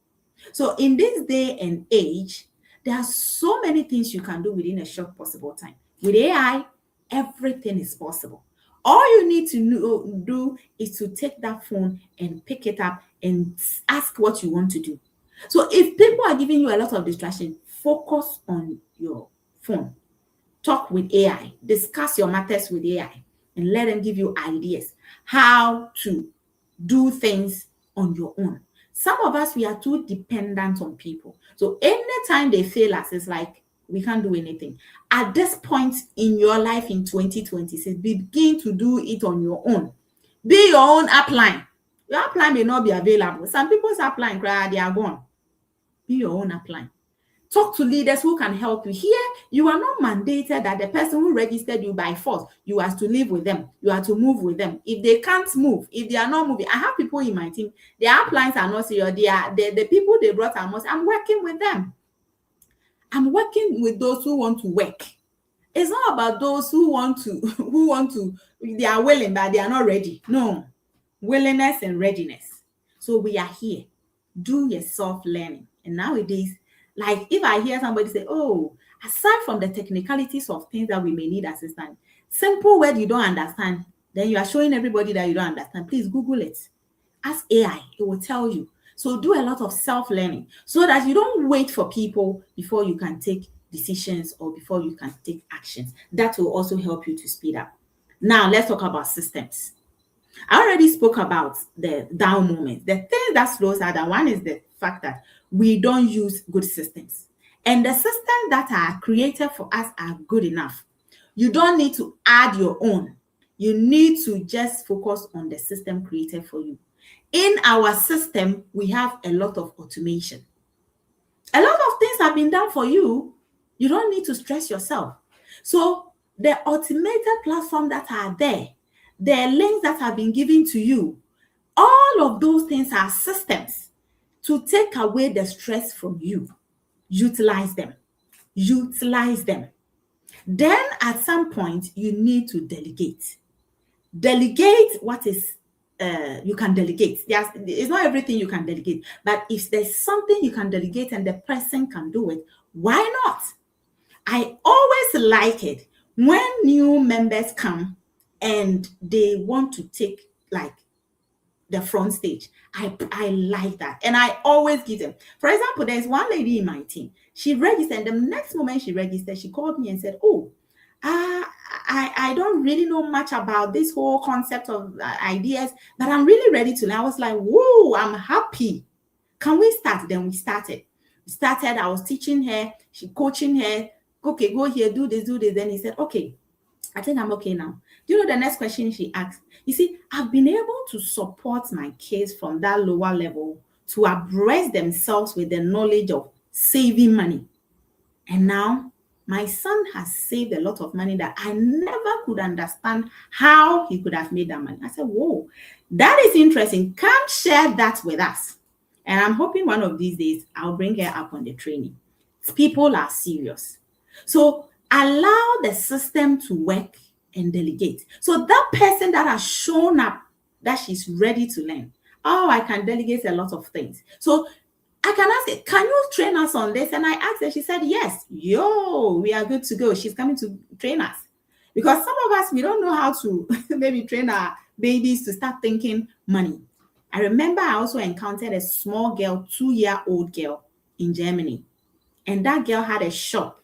So in this day and age, there are so many things you can do within a short possible time. With AI, everything is possible. All you need to do is to take that phone and pick it up and ask what you want to do. So if people are giving you a lot of distraction, focus on your phone. Talk with AI, discuss your matters with AI, and let them give you ideas how to do things on your own. Some of us, we are too dependent on people. So anytime they fail us, it's like we can't do anything. At this point in your life in 2026, begin to do it on your own. Be your own upline. Your upline may not be available. Some people's upline, they are gone. Be your own upline. Talk to leaders who can help you. Here, you are not mandated that the person who registered you by force, you have to live with them. You have to move with them. If they can't move, if they are not moving, I have people in my team, their uplines are not serious. They are the people they brought are most. I'm working with them. I'm working with those who want to work. It's not about those who want to, they are willing, but they are not ready. No, willingness and readiness. So we are here. Do your self-learning. And nowadays, like if I hear somebody say, oh, aside from the technicalities of things that we may need assistance, simple word you don't understand, then you are showing everybody that you don't understand. Please Google it. Ask AI, it will tell you. So do a lot of self-learning so that you don't wait for people before you can take decisions or before you can take actions. That will also help you to speed up. Now, let's talk about systems. I already spoke about the down moment. The thing that slows us down, one is the fact that we don't use good systems. And the systems that are created for us are good enough. You don't need to add your own. You need to just focus on the system created for you. In our system, we have a lot of automation. A lot of things have been done for you. You don't need to stress yourself. So the automated platform that are there, the links that have been given to you, all of those things are systems to take away the stress from you. Utilize them. Utilize them. Then at some point, you need to delegate. Delegate what is you can delegate. It's not everything you can delegate, but if there's something you can delegate and the person can do it, why not? I always like it when new members come and they want to take like the front stage. I like that. And I always give them. For example, there's one lady in my team. She registered, and the next moment she registered, she called me and said, oh, I don't really know much about this whole concept of ideas, but I'm really ready to learn. I was like, whoa, I'm happy. Can we start? Then we started. I was teaching her, she coaching her. Okay, go here, do this. Then he said, okay, I think I'm okay now. Do you know the next question she asked? You see, I've been able to support my kids from that lower level to abreast themselves with the knowledge of saving money. And now my son has saved a lot of money that I never could understand how he could have made that money. I said, whoa, that is interesting. Come share that with us. And I'm hoping one of these days I'll bring her up on the training. People are serious. So allow the system to work and delegate. So that person that has shown up that she's ready to learn, oh, I can delegate a lot of things. So I can ask her, can you train us on this? And I asked her, she said, yes. We are good to go. She's coming to train us. Because some of us, we don't know how to maybe train our babies to start thinking money. I remember I also encountered a small girl, 2-year-old girl in Germany. And that girl had a shop,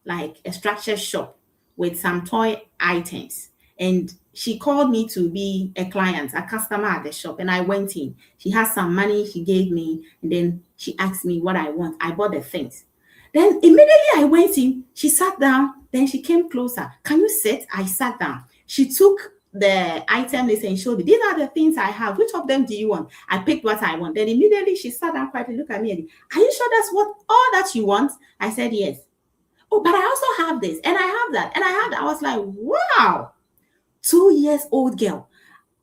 like a structured shop with some toy items. And she called me to be a client, a customer at the shop. And I went in. She has some money she gave me. And then she asked me what I want. I bought the things. Then immediately I went in. She sat down. Then she came closer. Can you sit? I sat down. She took the item list and showed me, these are the things I have. Which of them do you want? I picked what I want. Then immediately she sat down quietly, looked at me and, are you sure that's all that you want? I said, yes. Oh, but I also have this, and I have that, and I have that. I was like, wow, 2 years old girl.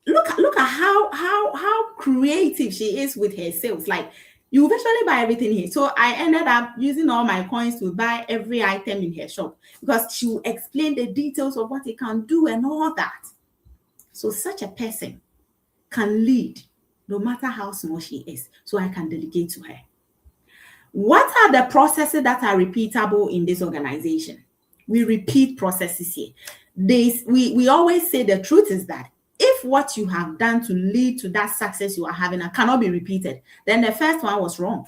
Look at how creative she is with her sales. Like, you eventually buy everything here. So I ended up using all my coins to buy every item in her shop because she will explain the details of what it can do and all that. So such a person can lead no matter how small she is. So I can delegate to her. What are the processes that are repeatable in this organization? We repeat processes here. We always say the truth is that if what you have done to lead to that success you are having cannot be repeated, then the first one was wrong.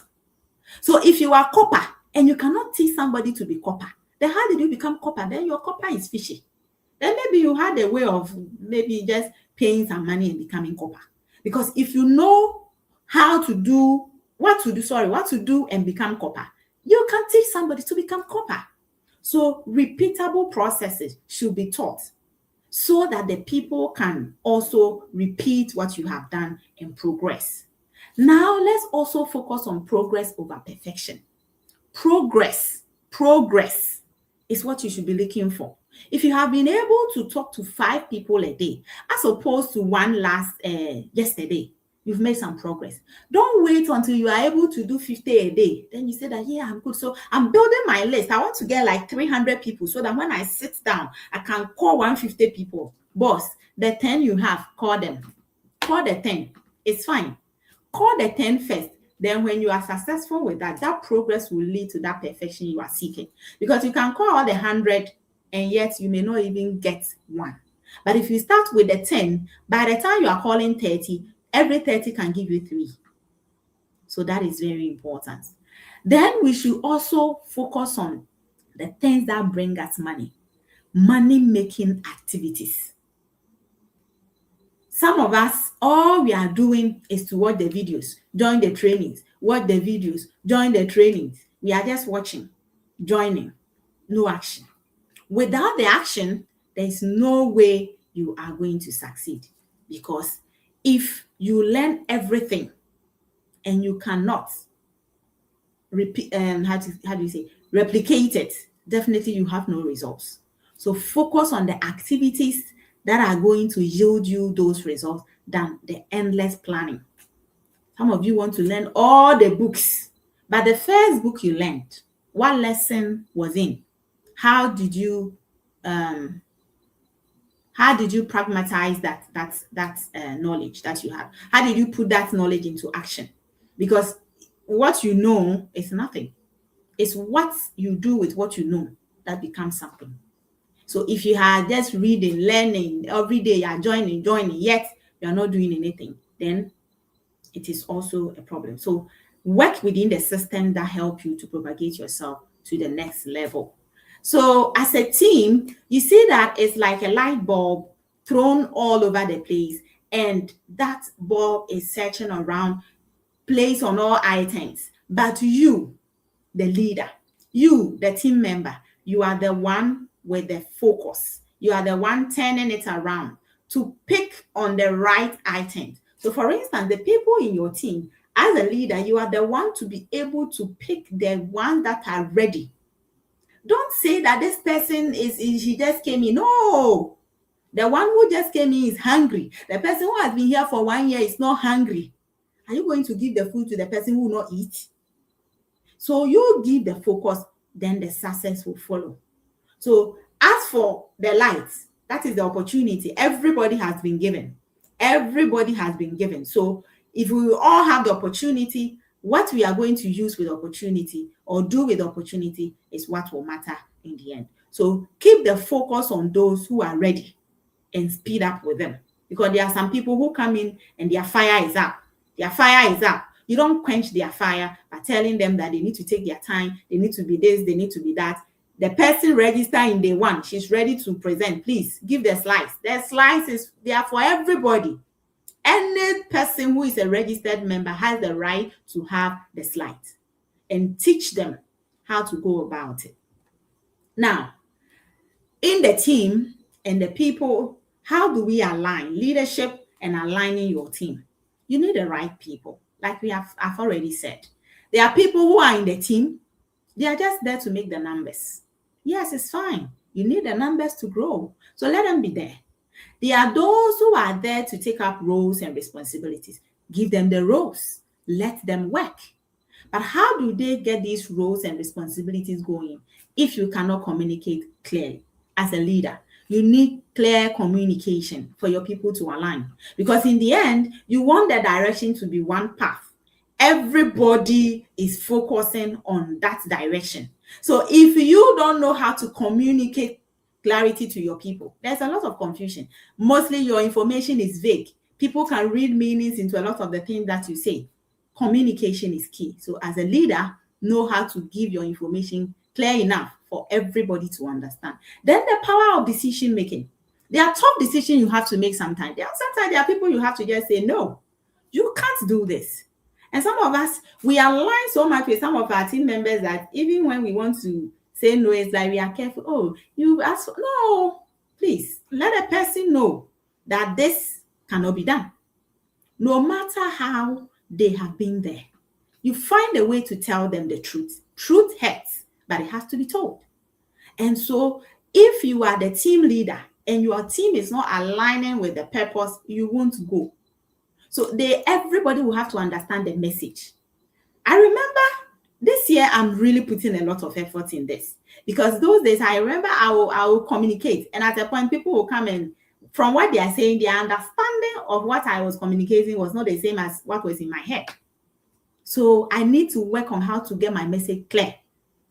So if you are copper and you cannot teach somebody to be copper, then how did you become copper? Then your copper is fishy. Then maybe you had a way of maybe just paying some money and becoming copper. Because if you know how to do, what to do and become copper, you can teach somebody to become copper. So repeatable processes should be taught so that the people can also repeat what you have done and progress. Now, let's also focus on progress over perfection. Progress is what you should be looking for. If you have been able to talk to 5 people a day, as opposed to one yesterday, you've made some progress. Don't wait until you are able to do 50 a day. Then you say that, yeah, I'm good. So I'm building my list. I want to get like 300 people so that when I sit down, I can call 150 people. Boss, the 10 you have, call them. Call the 10. It's fine. Call the 10 first. Then when you are successful with that, that progress will lead to that perfection you are seeking. Because you can call all the 100 and yet you may not even get one. But if you start with the 10, by the time you are calling 30, every 30 can give you 3. So that is very important. Then we should also focus on the things that bring us money. Money-making activities. Some of us, all we are doing is to watch the videos, join the trainings, watch the videos, join the trainings. We are just watching, joining, no action. Without the action, there is no way you are going to succeed. Because if you learn everything and you cannot replicate it, definitely you have no results. So focus on the activities that are going to yield you those results than the endless planning. Some of you want to learn all the books, but the first book you learned, what lesson was in? How did you pragmatize that knowledge that you have? How did you put that knowledge into action? Because what you know is nothing. It's what you do with what you know that becomes something. So if you are just reading, learning every day, you are joining, yet you are not doing anything, then it is also a problem. So work within the system that help you to propagate yourself to the next level. So as a team, you see that it's like a light bulb thrown all over the place, and that bulb is searching around, placed on all items. But you, the leader, you, the team member, you are the one with the focus. You are the one turning it around to pick on the right items. So for instance, the people in your team, as a leader, you are the one to be able to pick the ones that are ready. Don't say that this person she just came in. No, the one who just came in is hungry. The person who has been here for 1 year is not hungry. Are you going to give the food to the person who will not eat? So you give the focus, then the success will follow. So as for the lights, that is the opportunity. Everybody has been given. Everybody has been given. So if we all have the opportunity, what we are going to use with opportunity or do with opportunity is what will matter in the end. So keep the focus on those who are ready and speed up with them. Because there are some people who come in and their fire is up. Their fire is up. You don't quench their fire by telling them that they need to take their time, they need to be this, they need to be that. The person register in day one, she's ready to present. Please give the slides. The slides they are for everybody. Any person who is a registered member has the right to have the slides, and teach them how to go about it. Now, in the team and the people, how do we align leadership and aligning your team? You need the right people. Like I've already said, there are people who are in the team. They are just there to make the numbers. Yes, it's fine. You need the numbers to grow. So let them be there. There are those who are there to take up roles and responsibilities. Give them the roles. Let them work. But how do they get these roles and responsibilities going if you cannot communicate clearly as a leader? You need clear communication for your people to align. Because in the end, you want the direction to be one path. Everybody is focusing on that direction. So if you don't know how to communicate clarity to your people, there's a lot of confusion. Mostly your information is vague. People can read meanings into a lot of the things that you say. Communication is key. So as a leader, know how to give your information clear enough for everybody to understand. Then the power of decision making. There are tough decisions you have to make sometimes. Sometimes there are people you have to just say, no, you can't do this. And some of us, we align so much with some of our team members that even when we want to say no, it's like we are careful. Oh, you ask for, no, please let a person know that this cannot be done. No matter how they have been there, you find a way to tell them the truth. Truth hurts, but it has to be told. And so if you are the team leader and your team is not aligning with the purpose, you won't go. So everybody will have to understand the message. I remember this year I'm really putting a lot of effort in this, because those days I remember I will communicate, and at a point people will come and from what they are saying, their understanding of what I was communicating was not the same as what was in my head. So I need to work on how to get my message clear,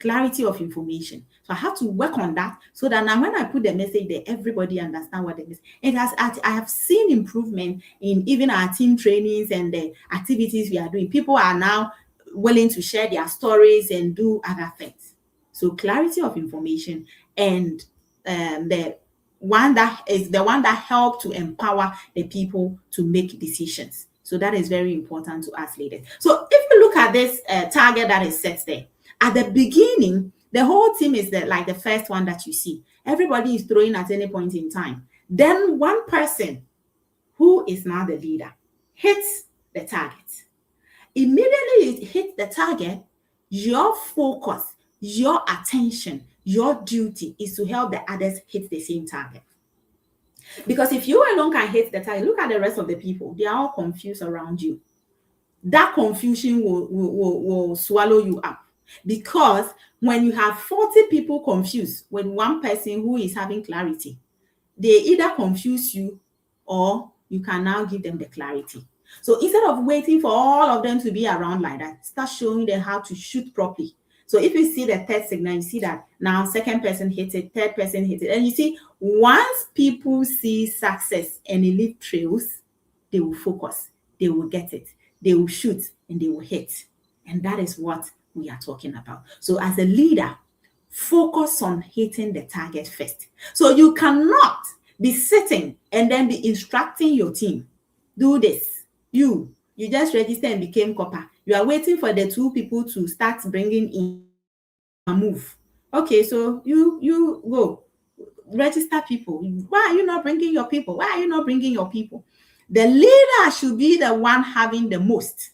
clarity of information. So I have to work on that so that now when I put the message there, everybody understand what it is. I have seen improvement in even our team trainings and the activities we are doing. People are now willing to share their stories and do other things. So clarity of information, and the one that helps to empower the people to make decisions. So that is very important to us leaders. So if you look at this target that is set there, at the beginning, the whole team is like the first one that you see. Everybody is throwing at any point in time. Then one person who is now the leader hits the target. Immediately it hits the target, your focus, your attention, your duty is to help the others hit the same target. Because if you alone can hit the target, look at the rest of the people. They are all confused around you. That confusion will swallow you up. Because when you have 40 people confused with one person who is having clarity, they either confuse you or you can now give them the clarity. So instead of waiting for all of them to be around like that, start showing them how to shoot properly. So if you see the third signal, you see that now second person hits it, third person hits it. And you see, once people see success and it leaves trails, they will focus, they will get it, they will shoot, and they will hit. And that is what we are talking about. So as a leader, focus on hitting the target first. So you cannot be sitting and then be instructing your team, do this. You just registered and became copper. You are waiting for the two people to start bringing in a move. Okay, so you go register people. Why are you not bringing your people? Why are you not bringing your people? The leader should be the one having the most.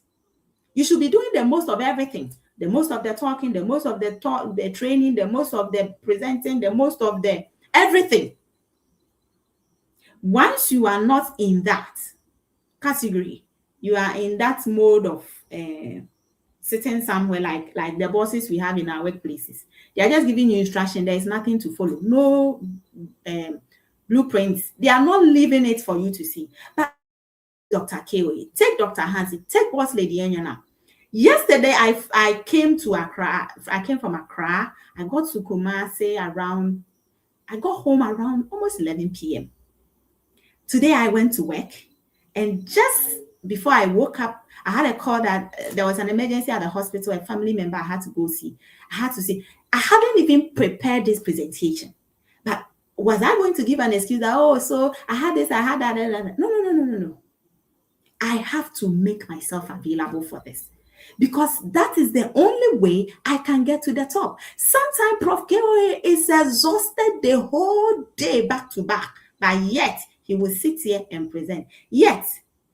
You should be doing the most of everything. The most of the talking, the most of the training, the most of the presenting, the most of the everything. Once you are not in that category, you are in that mode of sitting somewhere like the bosses we have in our workplaces. They are just giving you instruction. There is nothing to follow. No blueprints. They are not leaving it for you to see. But Dr. Keoye, take Dr. Hansi, take Boss Lady Enyana. Yesterday, I came to Accra. I came from Accra. I got to Kumasi I got home around almost 11 p.m. Today, I went to work. And just before I woke up, I had a call that there was an emergency at the hospital, a family member I had to go see. I hadn't even prepared this presentation. But was I going to give an excuse that, so I had this, I had that? No. I have to make myself available for this. Because that is the only way I can get to the top. Sometimes Prof. Keoye is exhausted the whole day back to back, but yet he will sit here and present. Yet,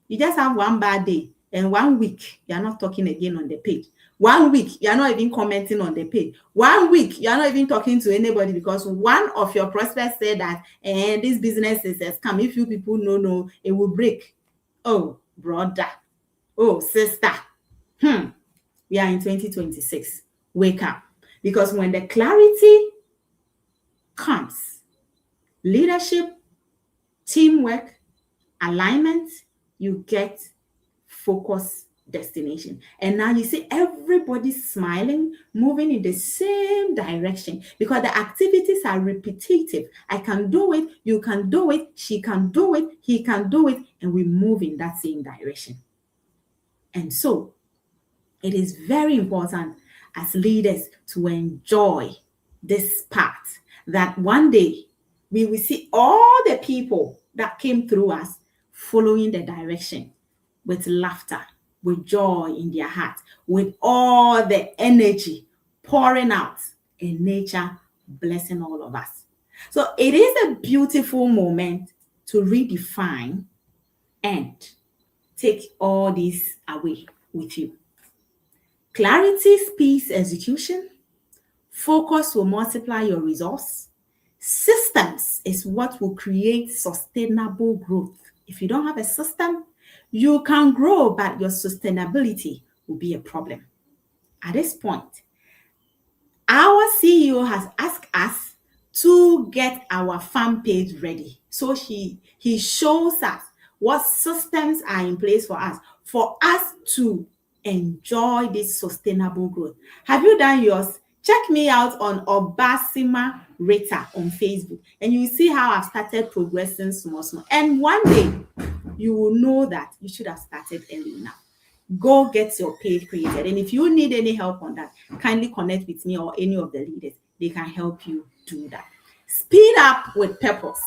you just have one bad day and 1 week, you are not talking again on the page. 1 week, you are not even commenting on the page. 1 week, you are not even talking to anybody because one of your prospects said that this business is a scam. If you people know, it will break. Oh, brother. Oh, sister. We are in 2026. Wake up. Because when the clarity comes, leadership, teamwork, alignment, you get focus destination. And now you see everybody smiling, moving in the same direction because the activities are repetitive. I can do it, you can do it, she can do it, he can do it, and we move in that same direction. And so it is very important as leaders to enjoy this part that one day we will see all the people that came through us following the direction with laughter, with joy in their heart, with all the energy pouring out in nature, blessing all of us. So it is a beautiful moment to redefine and take all this away with you. Clarity speeds execution. Focus will multiply your resource. Systems is what will create sustainable growth. If you don't have a system, you can grow, but your sustainability will be a problem. At this point, our CEO has asked us to get our fan page ready. So he shows us what systems are in place for us to enjoy this sustainable growth. Have you done yours? Check me out on Obasima Rita on Facebook, and you will see how I've started progressing small. And one day, you will know that you should have started early enough. Go get your page created. And if you need any help on that, kindly connect with me or any of the leaders. They can help you do that. Speed up with purpose.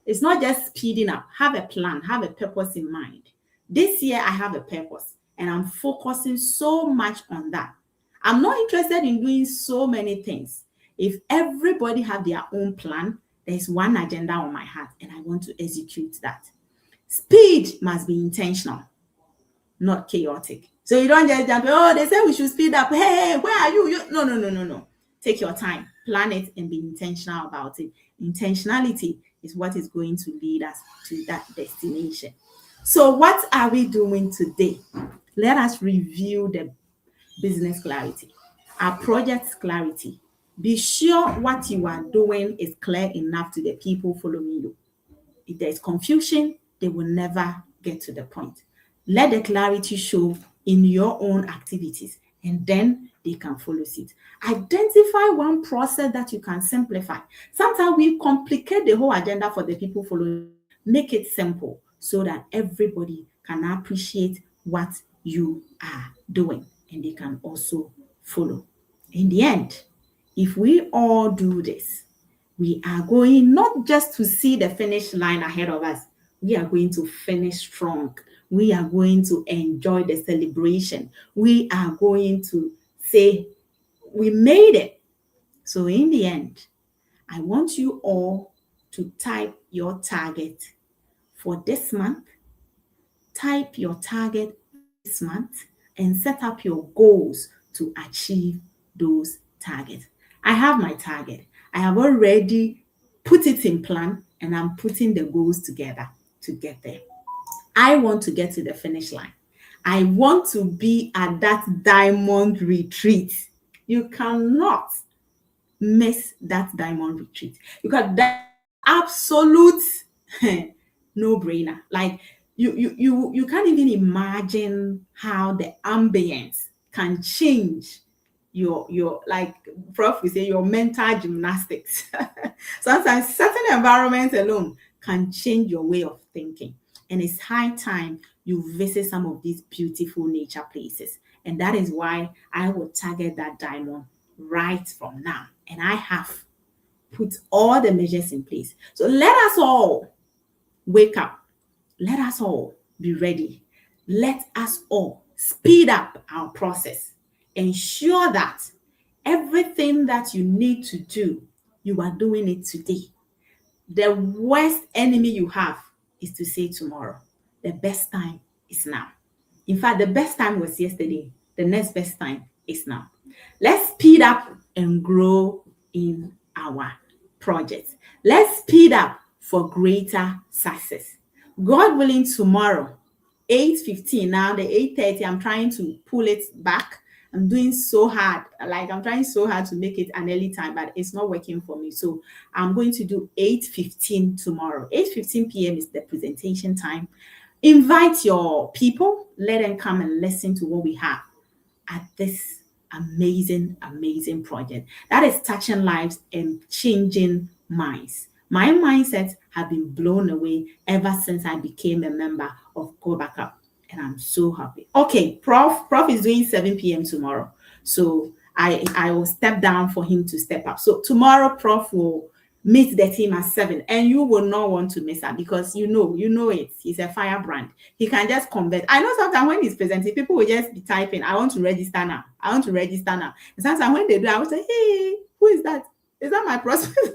It's not just speeding up. Have a plan, have a purpose in mind. This year, I have a purpose, and I'm focusing so much on that. I'm not interested in doing so many things. If everybody have their own plan, there's one agenda on my heart, and I want to execute that. Speed must be intentional, not chaotic. So you don't just jump, oh, they say we should speed up. Hey, where are you? No. Take your time, plan it, and be intentional about it. Intentionality is what is going to lead us to that destination. So what are we doing today? Let us review the business clarity, our project clarity. Be sure what you are doing is clear enough to the people following you. If there's confusion, they will never get to the point. Let the clarity show in your own activities, and then they can follow it. Identify one process that you can simplify. Sometimes we complicate the whole agenda for the people following. Make it simple so that everybody can appreciate what you are doing, and they can also follow. In the end, if we all do this, we are going not just to see the finish line ahead of us, we are going to finish strong. We are going to enjoy the celebration. We are going to say, we made it. So in the end, I want you all to type your target for this month. Type your target this month and set up your goals to achieve those targets. I have my target. I have already put it in plan, and I'm putting the goals together to get there. I want to get to the finish line. I want to be at that diamond retreat. You cannot miss that diamond retreat because that absolute no-brainer. Like you can't even imagine how the ambience can change your like Prof we say your mental gymnastics. Sometimes certain environments alone can change your way of thinking. And it's high time you visit some of these beautiful nature places. And that is why I will target that diamond right from now. And I have put all the measures in place. So let us all wake up. Let us all be ready. Let us all speed up our process. Ensure that everything that you need to do, you are doing it today. The worst enemy you have is to say tomorrow. The best time is now. In fact, the best time was yesterday. The next best time is now. Let's speed up and grow in our projects. Let's speed up for greater success. God willing, tomorrow, 8:15, now the 8:30, I'm trying to pull it back. I'm doing so hard. Like, I'm trying so hard to make it an early time, but it's not working for me. So I'm going to do 8:15 tomorrow. 8:15 p.m. is the presentation time. Invite your people. Let them come and listen to what we have at this amazing project that is touching lives and changing minds. My mindsets have been blown away ever since I became a member of Go Back Up, and I'm so happy. Okay, Prof is doing 7 p.m. tomorrow, so I will step down for him to step up. So tomorrow, Prof will meet the team at 7, and you will not want to miss out, because you know it. He's a firebrand. He can just convert. I know sometimes when he's presenting, people will just be typing, I want to register now. I want to register now. And sometimes when they do, I will say, hey, who is that? Is that my prospect?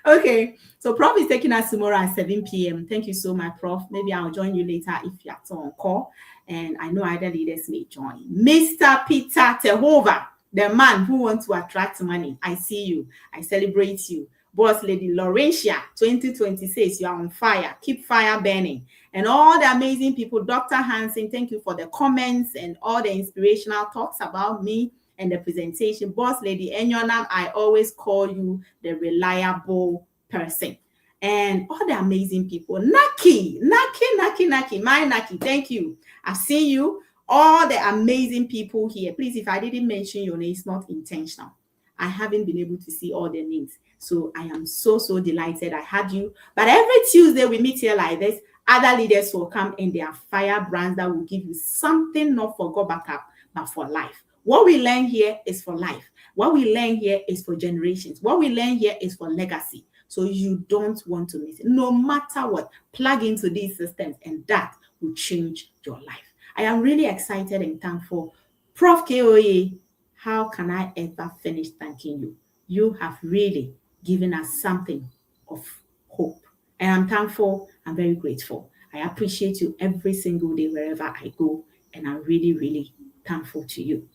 Okay, so Prof is taking us tomorrow at 7 p.m. Thank you so much, Prof. Maybe I'll join you later if you're on call. And I know other leaders may join. Mr. Peter Tehova, the man who wants to attract money. I see you. I celebrate you. Boss Lady Laurentia, 2026, you are on fire. Keep fire burning. And all the amazing people, Dr. Hansen, thank you for the comments and all the inspirational talks about me and the presentation. Boss Lady Enyonam, I always call you the reliable person. And all the amazing people. Naki, my Naki, thank you. I've seen you. All the amazing people here. Please, if I didn't mention your name, it's not intentional. I haven't been able to see all their names. So I am so delighted I had you. But every Tuesday we meet here like this. Other leaders will come, and there are firebrands that will give you something not for Go Back Up, but for life. What we learn here is for life. What we learn here is for generations. What we learn here is for legacy. So you don't want to miss it. No matter what, plug into these systems, and that will change your life. I am really excited and thankful. Prof KOA, how can I ever finish thanking you? You have really given us something of hope. And I'm thankful. I'm very grateful. I appreciate you every single day wherever I go. And I'm really thankful to you.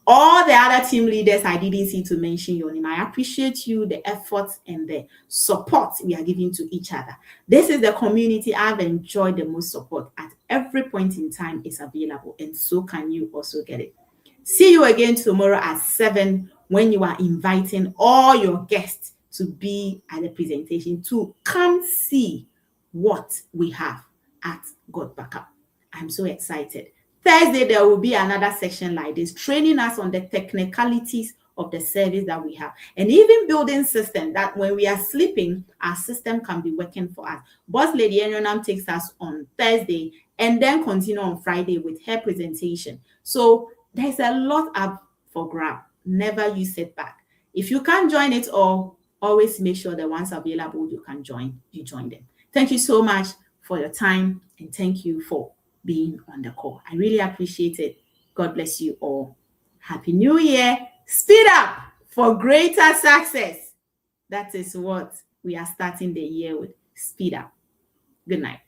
All the other team leaders, I didn't see to mention your name. I appreciate you, the efforts and the support we are giving to each other. This is the community I've enjoyed the most support. At every point in time is available, and so can you also get it. See you again tomorrow at 7 when you are inviting all your guests to be at the presentation to come see what we have at God Back Up. I'm so excited. Thursday, there will be another section like this, training us on the technicalities of the service that we have, and even building system that when we are sleeping, our system can be working for us. Boss Lady Enyonam takes us on Thursday and then continue on Friday with her presentation. So there's a lot up for grab. Never you sit back. If you can't join it all, always make sure the ones available you can join, you join them. Thank you so much for your time, and thank you for being on the call. I really appreciate it. God bless you all. Happy New Year. Speed up for greater success. That is what we are starting the year with. Speed up. Good night.